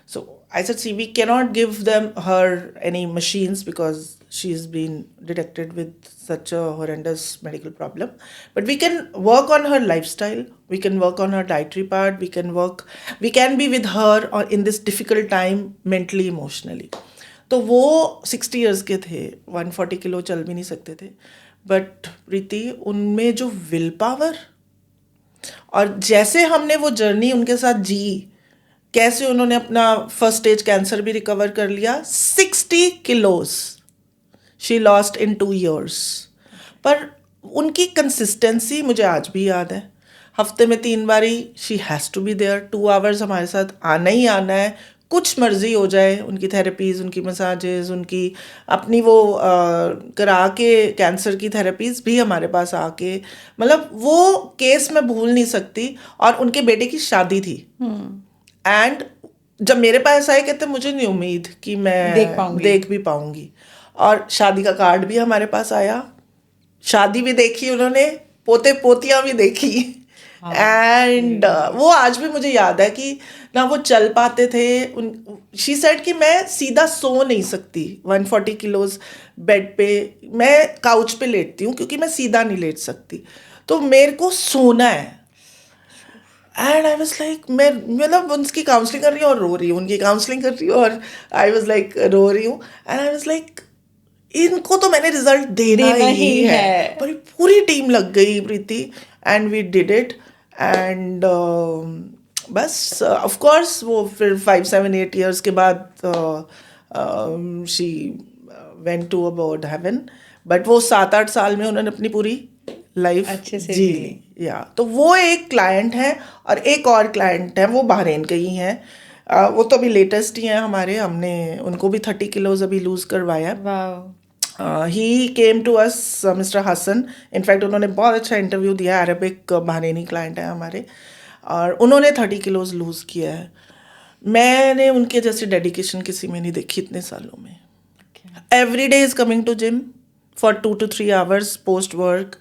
Speaker 2: So I said, see, we cannot give her any machines because she's been detected with such a horrendous medical problem. But we can work on her lifestyle. We can work on her dietary part. We can be with her in this difficult time, mentally, emotionally. तो वो 60 years के थे, 140 kilo चल भी नहीं सकते थे. But प्रीति, उनमें जो विल पावर और जैसे हमने वो जर्नी उनके साथ जी, कैसे उन्होंने अपना फर्स्ट स्टेज कैंसर भी रिकवर कर लिया. 60 kilos she lost in 2 years. पर उनकी कंसिस्टेंसी मुझे आज भी याद है. हफ्ते में 3 बारी she has to be there, 2 hours हमारे साथ आना ही आना है. कुछ मर्जी हो जाए, उनकी थेरेपीज़, उनकी मसाजेस, उनकी अपनी वो करा के कैंसर की थेरेपीज़ भी हमारे पास आके, मतलब वो केस मैं भूल नहीं सकती। और उनके बेटे की शादी थी, एंड जब मेरे पास आए कहते मुझे नहीं उम्मीद कि मैं
Speaker 3: देख पाऊंगी।
Speaker 2: देख भी पाऊंगी। और शादी का कार्ड भी हमारे पास आया, शादी भी देखी उन्होंने, पोते पोतियां भी देखी। एंड वो आज भी मुझे याद है कि ना वो चल पाते थे। शी सेड कि मैं सीधा सो नहीं सकती 140 किलोज बेड पे, मैं काउच पे लेटती हूँ क्योंकि मैं सीधा नहीं लेट सकती, तो मेरे को सोना है। एंड आई वॉज लाइक, मैं मतलब उनकी काउंसलिंग कर रही हूँ और रो रही हूँ, उनकी काउंसलिंग कर रही हूँ और आई वॉज लाइक रो रही हूँ। एंड आई वॉज लाइक, इनको तो मैंने रिजल्ट देना ही है। पर पूरी टीम लग गई Preeti, and we did it. And बस ऑफ कोर्स वो फिर 5-7-8 years के बाद she went to about heaven, but वो 7-8 साल में उन्होंने अपनी पूरी लाइफ
Speaker 3: अच्छे से
Speaker 2: जी
Speaker 3: जी
Speaker 2: ली। या तो वो एक क्लाइंट है, और एक और क्लाइंट है वो बहरीन के ही हैं। वो तो अभी लेटेस्ट ही हैं हमारे, हमने उनको भी 30 किलोज अभी लूज करवाया।
Speaker 3: वाह,
Speaker 2: he came to us, mister Hasan. In fact उन्होंने बहुत अच्छा इंटरव्यू दिया, अरबिक बहरीनी क्लाइंट है हमारे, और उन्होंने 30 किलोज लूज़ किया है। मैंने उनके जैसी डेडिकेशन किसी में नहीं देखी इतने सालों में। Every day is coming to gym for 2 to 3 hours post work.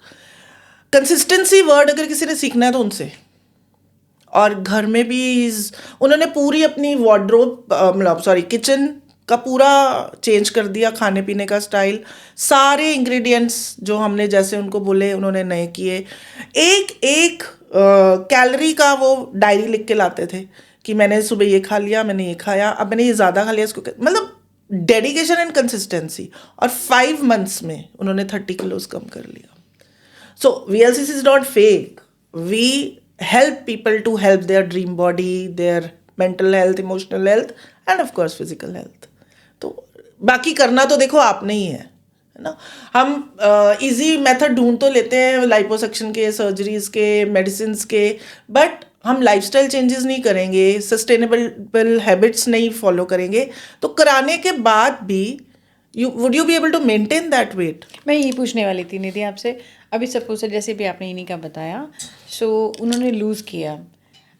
Speaker 2: Consistency word अगर किसी ने सीखना है तो उनसे। और घर में भी उन्होंने पूरी अपनी वार्डरोब, मतलब सॉरी, किचन का पूरा चेंज कर दिया, खाने पीने का स्टाइल, सारे इंग्रेडिएंट्स जो हमने जैसे उनको बोले उन्होंने नए किए। एक एक कैलोरी का वो डायरी लिख के लाते थे कि मैंने सुबह ये खा लिया, मैंने ये खाया, अब मैंने ये ज़्यादा खा लिया, इसको मतलब डेडिकेशन एंड कंसिस्टेंसी। और 5 months में उन्होंने 30 kilos कम कर लिया। So VLCC is not fake. We help people to help their dream body, their mental health, emotional health, and of course physical health. तो बाकी करना तो देखो आपने ही है ना। हम इजी मेथड ढूंढ तो लेते हैं लाइपोसक्शन के, सर्जरीज के, मेडिसिन के, बट हम लाइफस्टाइल चेंजेस नहीं करेंगे, सस्टेनेबल हैबिट्स नहीं फॉलो करेंगे, तो कराने के बाद भी would you be able to maintain that weight?
Speaker 3: मैं यही पूछने वाली थी निधि आपसे। अभी सपोज जैसे भी आपने इन्हीं का बताया, सो उन्होंने लूज़ किया,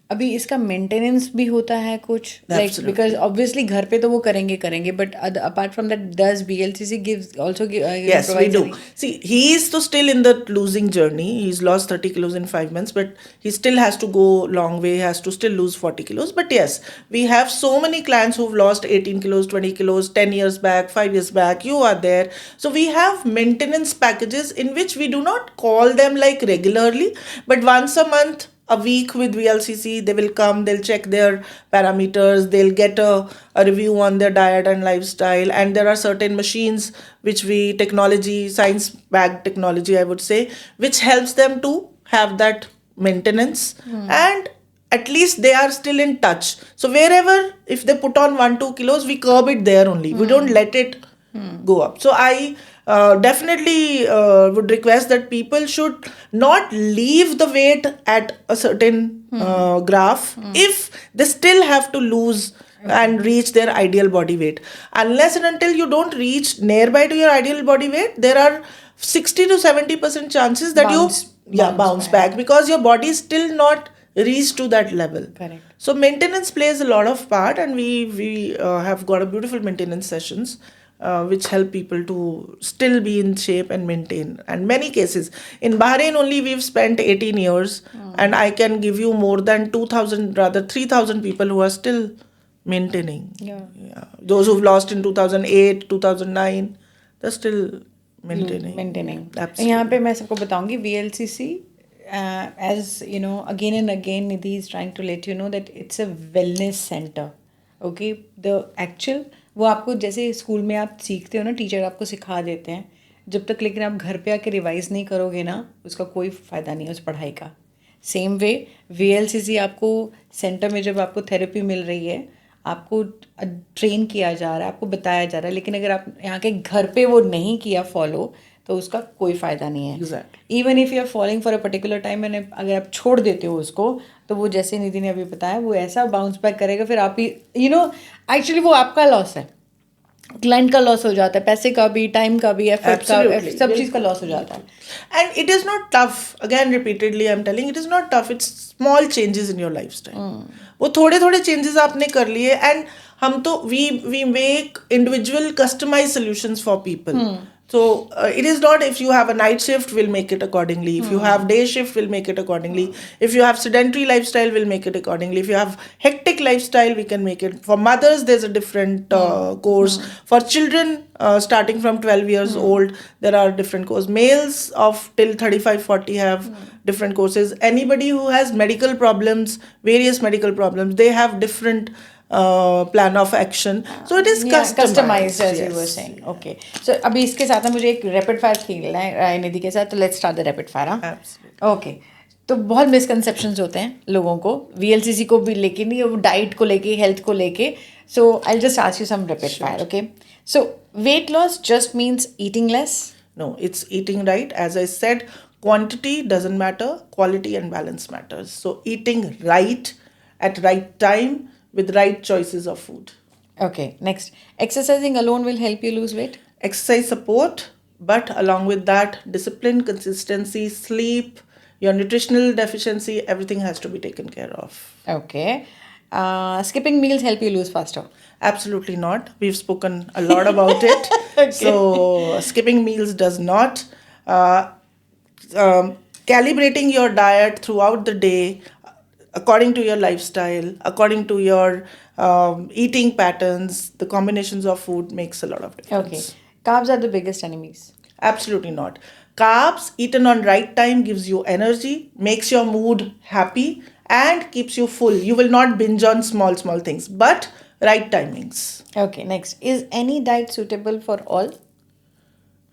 Speaker 3: अभी इसका मेंटेनेंस भी होता है कुछ, लाइक बिकॉज ऑब्वियसली घर पे तो वो करेंगे, but apart from that does BLCC gives also
Speaker 2: Yes, we do. See, he is so still in the losing journey. He's lost 30 kilos in 5 months, but he still has to go long way, has to still lose 40 kilos. But yes, we have so many clients who've lost 18 kilos, 20 kilos, 10 years back, 5 years back. You are there. So we have maintenance packages in which we do not call them like regularly, but once a month, a week with VLCC, they will come, they'll check their parameters, they'll get a review on their diet and lifestyle. And there are certain machines which technology, science backed technology, I would say, which helps them to have that maintenance. And at least they are still in touch. So wherever, if they put on 1-2 kilos, we curb it there only. We don't let it go up. So I definitely would request that people should not leave the weight at a certain graph if they still have to lose and reach their ideal body weight. Unless and until you don't reach nearby to your ideal body weight, there are 60 to 70% chances that bounce back, because your body is still not reached to that level.
Speaker 3: Correct.
Speaker 2: So maintenance plays a lot of part, and we have got a beautiful maintenance sessions which help people to still be in shape and maintain. And many cases in Bahrain only, we've spent 18 years, and I can give you more than 2,000, rather 3,000 people who are still maintaining. Yeah. Those who've lost in 2008, 2009, they're still maintaining. Absolutely.
Speaker 3: यहाँ पे मैं सबको बताऊंगी VLCC, as you know, again and again Nidhi is trying to let you know that it's a wellness center. Okay, the actual, वो आपको जैसे school में आप सीखते हो ना, टीचर आपको सिखा देते हैं, जब तक लेकिन आप घर पे आके रिवाइज नहीं करोगे ना, उसका कोई फ़ायदा नहीं है उस पढ़ाई का। सेम वे VLCC आपको सेंटर में जब आपको थेरेपी मिल रही है, आपको ट्रेन किया जा रहा है, आपको बताया जा रहा है, लेकिन अगर आप यहाँ के घर पे वो नहीं किया फॉलो, तो उसका कोई फ़ायदा नहीं है.
Speaker 2: Exactly.
Speaker 3: Even if you are following for a particular time and अगर आप छोड़ देते हो उसको तो वो जैसे निधि ने अभी बताया वो ऐसा बाउंस बैक करेगा फिर आप ही एक्चुअली वो आपका लॉस है. क्लाइंट का लॉस हो जाता है, पैसे का भी, टाइम का भी, एफर्ट का,
Speaker 2: Absolutely.
Speaker 3: सब चीज़ का लॉस हो जाता है.
Speaker 2: And it is not tough. Again, repeatedly, I'm telling, it is not tough. It's small changes in your lifestyle. वो थोड़े थोड़े changes आपने कर लिए and हम तो we make individual customized solutions for people. So it is not if you have a night shift, we'll make it accordingly. If you have day shift, we'll make it accordingly. If you have sedentary lifestyle, we'll make it accordingly. If you have hectic lifestyle, we can make it. For mothers, there's a different course. For children, starting from 12 years old, there are different courses. Males of till 35, 40 have different courses. Anybody who has medical problems, various medical problems, they have different plan of action. So it is customized.
Speaker 3: as you were saying. Okay. So अभी इसके साथ ना मुझे एक rapid fire खेलना है निधि के साथ, तो let's start the rapid fire.
Speaker 2: Absolutely.
Speaker 3: Okay. तो बहुत मिसकंसेप्शंस होते हैं लोगों को VLCC को भी लेके, नहीं वो डाइट को लेके, हेल्थ को लेके. So I just ask you some rapid fire. Okay. So weight loss just means eating less?
Speaker 2: No, it's eating right. As I said, quantity doesn't matter, quality and balance matters. So eating right at right time with right choices of food.
Speaker 3: Okay. Next, exercising alone will help you lose weight?
Speaker 2: Exercise support, but along with that, discipline, consistency, sleep, your nutritional deficiency, everything has to be taken care of.
Speaker 3: Okay. Skipping meals help you lose faster?
Speaker 2: Absolutely not. We've spoken a lot about it. So skipping meals does not. Calibrating your diet throughout the day according to your lifestyle, according to your eating patterns, the combinations of food makes a lot of difference.
Speaker 3: Okay. Carbs are the biggest enemies?
Speaker 2: Absolutely not. Carbs eaten on right time gives you energy, makes your mood happy, and keeps you full. You will not binge on small things, but right timings.
Speaker 3: Okay, next. Is any diet suitable for all?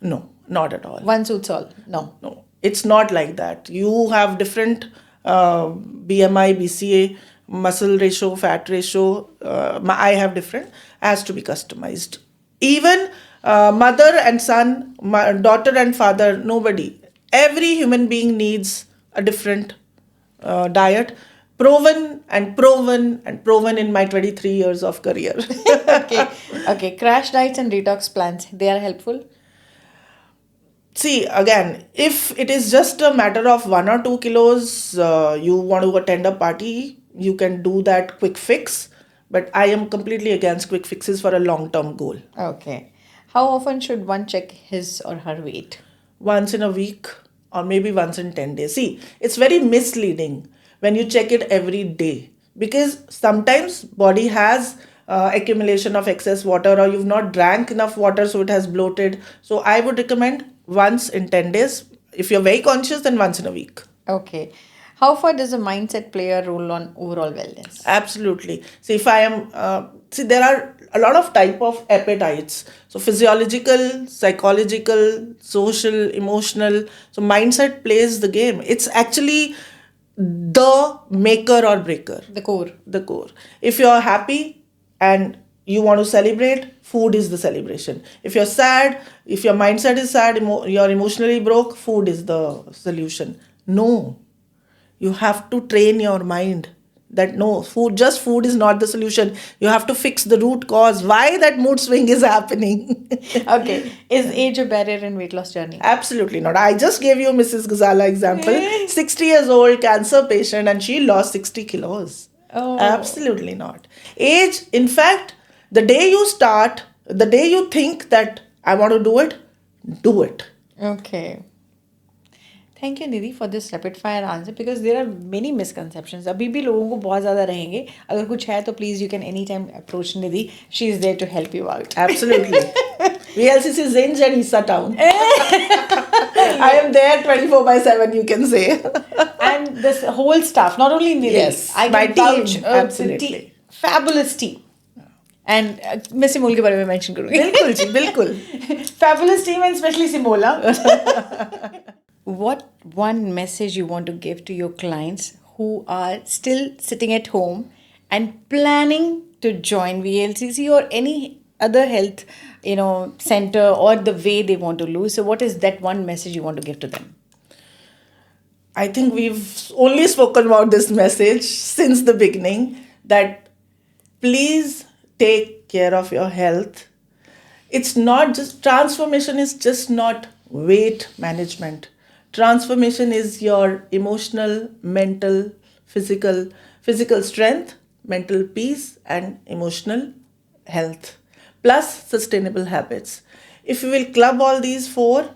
Speaker 2: No, not at all.
Speaker 3: One suits all? No.
Speaker 2: No, it's not like that. You have different BMI, BCA, muscle ratio, fat ratio. I have different. Has to be customized. Even mother and son, daughter and father, nobody. Every human being needs a different diet. Proven in my 23 years of career.
Speaker 3: Okay. Crash diets and detox plans, they are helpful?
Speaker 2: See, again, if it is just a matter of 1 or 2 kilos, you want to attend a party, you can do that quick fix. But I am completely against quick fixes for a long-term goal.
Speaker 3: Okay. How often should one check his or her weight?
Speaker 2: Once in a week or maybe once in 10 days. See, it's very misleading when you check it every day, because sometimes body has accumulation of excess water, or you've not drank enough water, so it has bloated. So I would recommend once in 10 days. If you're very conscious, then once in a week.
Speaker 3: Okay. How far does a mindset play a role on overall wellness?
Speaker 2: Absolutely. See, if I am, there are a lot of type of appetites. So physiological, psychological, social, emotional. So mindset plays the game. It's actually the maker or breaker.
Speaker 3: The core.
Speaker 2: The core. If you're happy and you want to celebrate, food is the celebration. If you're sad, if your mindset is sad, you're emotionally broke, food is the solution. No. You have to train your mind that no, food is not the solution. You have to fix the root cause, why that mood swing is happening.
Speaker 3: Okay. Is age a barrier in weight loss journey?
Speaker 2: Absolutely not. I just gave you Mrs. Ghazala example. 60 years old, cancer patient, and she lost 60 kilos.
Speaker 3: Oh.
Speaker 2: Absolutely not. Age, in fact, the day you start, the day you think that I want to do it, do it.
Speaker 3: Okay. Thank you, Nidhi, for this rapid fire answer, because there are many misconceptions. अभी भी लोगों को बहुत ज़्यादा रहेंगे. अगर कुछ है तो please you can anytime approach Nidhi. She is there to help you out.
Speaker 2: Absolutely. VLCC Zinj and Issa Town. I am there 24/7, you can say.
Speaker 3: And this whole staff, not only Nidhi.
Speaker 2: Yes,
Speaker 3: I
Speaker 2: my
Speaker 3: can
Speaker 2: team,
Speaker 3: vouch.
Speaker 2: absolutely.
Speaker 3: Fabulous team. And मैं सिमोल के बारे में mention करूँगी.
Speaker 2: बिल्कुल जी, बिल्कुल.
Speaker 3: Fabulous team, and especially Simola. What one message you want to give to your clients who are still sitting at home and planning to join VLCC or any other health, center or the way they want to lose. So what is that one message you want to give to them?
Speaker 2: I think we've only spoken about this message since the beginning, that please take care of your health. It's not just, transformation is just not weight management. Transformation is your emotional, mental, physical strength, mental peace, and emotional health, plus sustainable habits. If you will club all these four,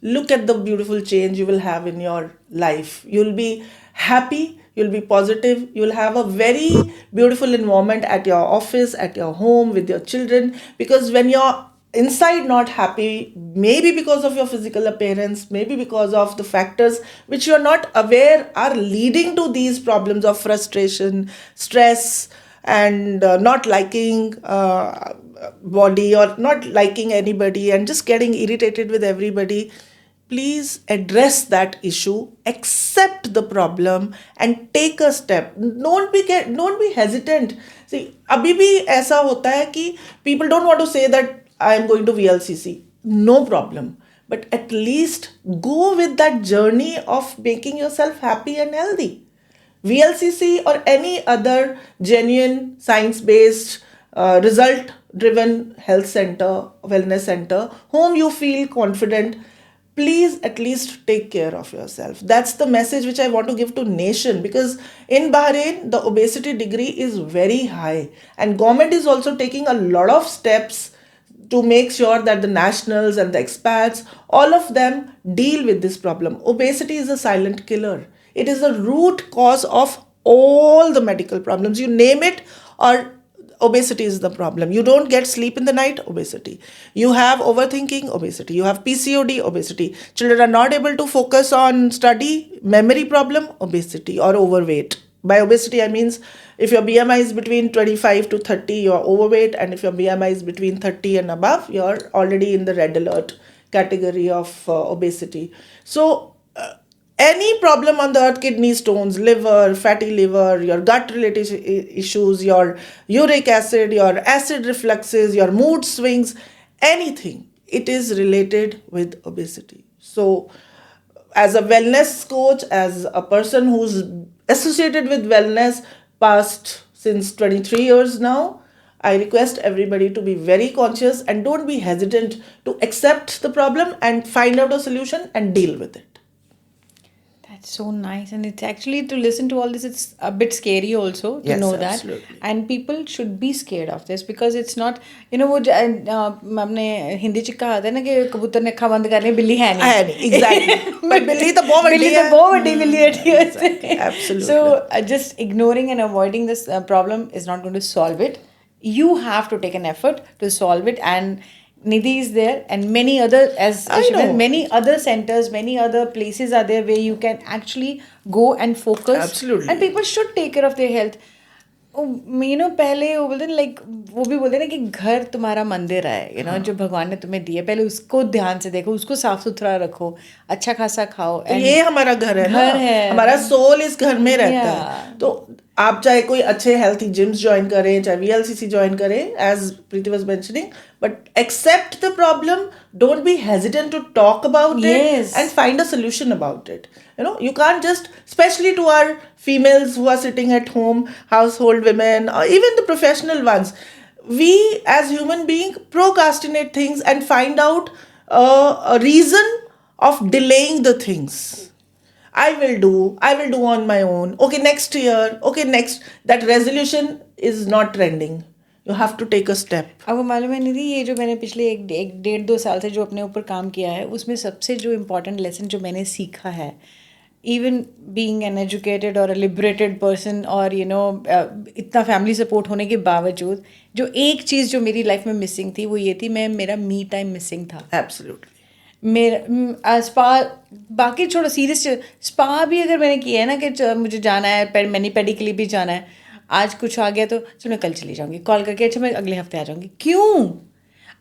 Speaker 2: look at the beautiful change you will have in your life. You'll be happy, you'll be positive, you'll have a very beautiful environment at your office, at your home, with your children. Because when you're inside not happy, maybe because of your physical appearance, maybe because of the factors which you're not aware are leading to these problems of frustration, stress, and not liking body, or not liking anybody, and just getting irritated with everybody, please address that issue, accept the problem, and take a step. Don't be hesitant. See, abhi bhi aisa hota hai ki people don't want to say that I am going to VLCC. No problem. But at least go with that journey of making yourself happy and healthy. VLCC or any other genuine science-based, result-driven health center, wellness center, whom you feel confident, please at least take care of yourself. That's the message which I want to give to nation, because in Bahrain the obesity degree is very high, and government is also taking a lot of steps to make sure that the nationals and the expats, all of them deal with this problem. Obesity is a silent killer. It is the root cause of all the medical problems. You name it, or obesity is the problem. You don't get sleep in the night, obesity. You have overthinking, obesity. You have PCOD, obesity. Children are not able to focus on study, memory problem, obesity, or overweight. By obesity, I means if your BMI is between 25 to 30, you're overweight. And if your BMI is between 30 and above, you're already in the red alert category of obesity. So, any problem on the earth, kidney stones, liver, fatty liver, your gut related issues, your uric acid, your acid refluxes, your mood swings, anything, it is related with obesity. So, as a wellness coach, as a person who's associated with wellness past since 23 years now, I request everybody to be very conscious and don't be hesitant to accept the problem and find out a solution and deal with it.
Speaker 3: That's so nice. And it's actually, to listen to all this, it's a bit scary also to
Speaker 2: Yes,
Speaker 3: know that.
Speaker 2: absolutely.
Speaker 3: And people should be scared of this, because it's not, वो हमने हिंदी च कहा था ना कि कबूतर ने अखा बंद कर ली, बिल्ली है नहीं.
Speaker 2: है नहीं, exactly. But बिल्ली तो बहुत बड़ी
Speaker 3: बिल्ली
Speaker 2: है.
Speaker 3: तो बहुत बड़ी बिल्ली बैठी है उसमें.
Speaker 2: Absolutely.
Speaker 3: So just ignoring and avoiding this problem is not going to solve it. You have to take an effort to solve it, and Nidhi is there, and many other, as
Speaker 2: I
Speaker 3: she said,
Speaker 2: know.
Speaker 3: many other centers, many other places are there where you can actually go and focus.
Speaker 2: Absolutely.
Speaker 3: And people should take care of their health. पहले वो बोलते हैं, like वो भी बोलते हैं ना कि घर तुम्हारा मंदिर है, जो भगवान ने तुम्हें दिया, पहले उसको ध्यान से देखो, उसको साफ सुथरा रखो, अच्छा खासा खाओ.
Speaker 2: तो ये हमारा घर है ना,
Speaker 3: घर है.
Speaker 2: हमारा सोल इस घर में रहता
Speaker 3: Yeah.
Speaker 2: है. तो आप चाहे कोई अच्छे हेल्थी जिम्स ज्वाइन करें, चाहे VLCC ज्वाइन करें, as Preeti was mentioning, but accept the problem, don't be hesitant to talk about
Speaker 3: Yes.
Speaker 2: it and find a solution about it. You can't just, especially to our females who are sitting at home, household women, or even the professional ones, we as human beings procrastinate things and find out a reason of delaying the things. I will do on my own. Okay, next year. Okay, next. That resolution is not trending. You have to take a step.
Speaker 3: आपको मालूम है निधि, ये जो मैंने पिछले एक 1.5-2 साल से जो अपने ऊपर काम किया है, उसमें सबसे जो इम्पोर्टेंट लेसन जो मैंने सीखा है, इवन बीइंग एन एजुकेटेड और लिबरेटेड पर्सन, और इतना फैमिली सपोर्ट होने के बावजूद, जो एक चीज़ जो मेरी लाइफ में मिसिंग थी वो ये थी, मेरा मी टाइम मिसिंग था.
Speaker 2: Absolutely.
Speaker 3: मेरा स्पा, बाकी छोड़ो, सीरियस स्पा भी अगर मैंने किया है ना कि मुझे जाना है, मैनी पेडी के लिए भी जाना है, आज कुछ आ गया तो चलो मैं कल चली जाऊंगी, कॉल करके अच्छा मैं अगले हफ्ते आ जाऊंगी. क्यों?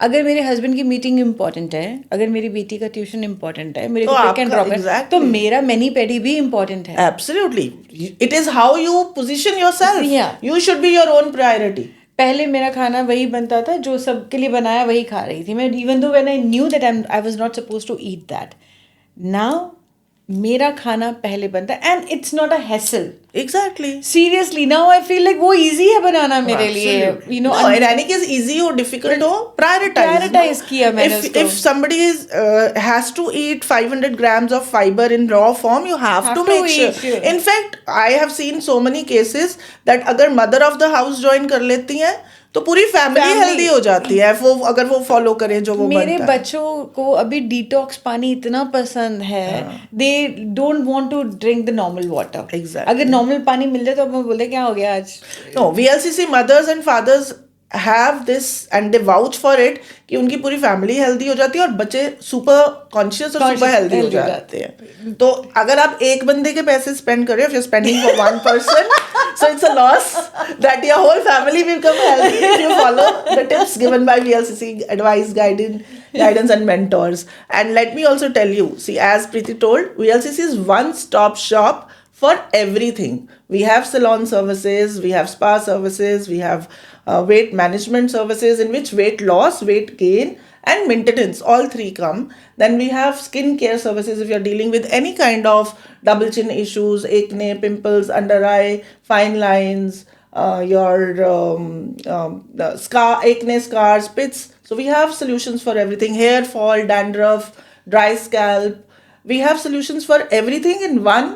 Speaker 3: अगर मेरे हस्बैंड की मीटिंग इंपॉर्टेंट है, अगर मेरी बेटी का ट्यूशन इंपॉर्टेंट है, मेरे को पिक एंड ड्रॉप है, तो मेरा मैनी पेडी भी इंपॉर्टेंट है.
Speaker 2: Absolutely. It is how you position yourself.
Speaker 3: Yeah.
Speaker 2: You should be your own priority.
Speaker 3: पहले मेरा खाना वही बनता था जो सबके लिए बनाया वही खा रही थी मैं, even though when I knew that I was not suppose to eat that. Now मेरा खाना पहले बनता है and it's not a hassle.
Speaker 2: Exactly.
Speaker 3: Seriously now I feel like वो इजी है बनाना मेरे लिए, you know.
Speaker 2: No, in any case, easy or difficult हो, prioritize.
Speaker 3: Prioritize किया मैंने उसको.
Speaker 2: If somebody has to eat 500 grams of fiber in raw form, you have to make
Speaker 3: eat,
Speaker 2: sure.
Speaker 3: yeah.
Speaker 2: In fact, I have seen so many cases that अगर mother of the house join कर लेती हैं तो पूरी family healthy हो जाती है वो, अगर वो फॉलो करें जो वो
Speaker 3: मेरे
Speaker 2: बनता है.
Speaker 3: बच्चों को अभी डिटॉक्स पानी इतना पसंद है, they don't want to drink the normal water.
Speaker 2: Exactly.
Speaker 3: अगर नॉर्मल पानी मिल जाए तो अब मैं बोलते क्या हो गया आज.
Speaker 2: No, VLCC mothers and fathers have this and they vouch for it कि उनकी पूरी फैमिली हेल्दी हो जाती है और बच्चे सुपर कॉन्शियस और सुपर हेल्दी हो जाते हैं. तो अगर आप एक बंदे के पैसे स्पेंड कर रहे हो, if you're spending for one person, so it's a loss that your whole family will become healthy if you follow the tips given by VLCC advice, guidance and mentors. And let me also tell you, see, as Preeti told, VLCC is one-stop shop for everything. We have salon services, we have spa services, we have weight management services in which weight loss, weight gain and maintenance, all three come. Then we have skin care services if you're dealing with any kind of double chin issues, acne, pimples, under eye, fine lines, acne scars, pits. So we have solutions for everything. Hair fall, dandruff, dry scalp. We have solutions for everything in one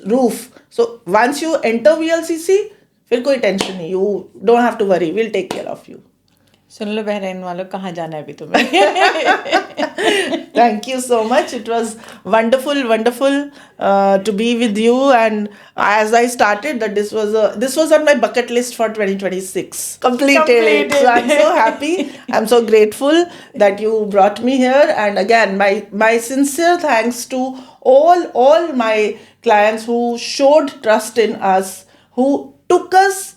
Speaker 2: roof. So once you enter VLCC, फिर कोई tension नहीं, you don't have to worry, we'll take care of you.
Speaker 3: Soon low Bahrain वालों, कहाँ जाना है अभी तुम्हें.
Speaker 2: Thank you so much. It was wonderful to be with you. And as I started, that this was on my bucket list for 2026. Completed. So I'm so happy. I'm so grateful that you brought me here. And again, my sincere thanks to all my clients who showed trust in us, who took us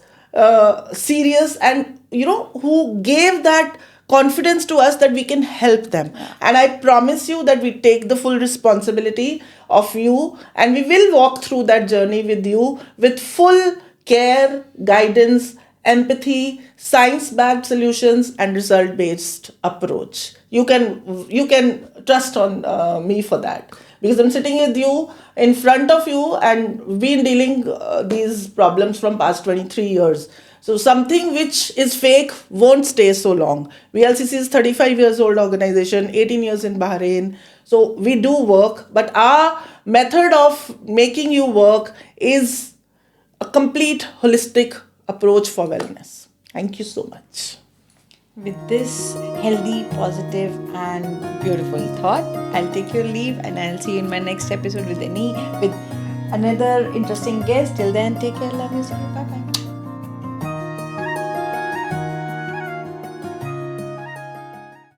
Speaker 2: serious, and who gave that confidence to us that we can help them. And I promise you that we take the full responsibility of you, and we will walk through that journey with you with full care, guidance, empathy, science-backed solutions and result-based approach. You can trust on me for that, because I'm sitting with you in front of you and been dealing these problems from past 23 years. So something which is fake won't stay so long. VLCC is 35 years old organization, 18 years in Bahrain. So we do work, but our method of making you work is a complete holistic approach for wellness. Thank you so much.
Speaker 3: With this healthy, positive and beautiful thought, I'll take your leave and I'll see you in my next episode with another interesting guest. Till then, take care, love you, bye bye.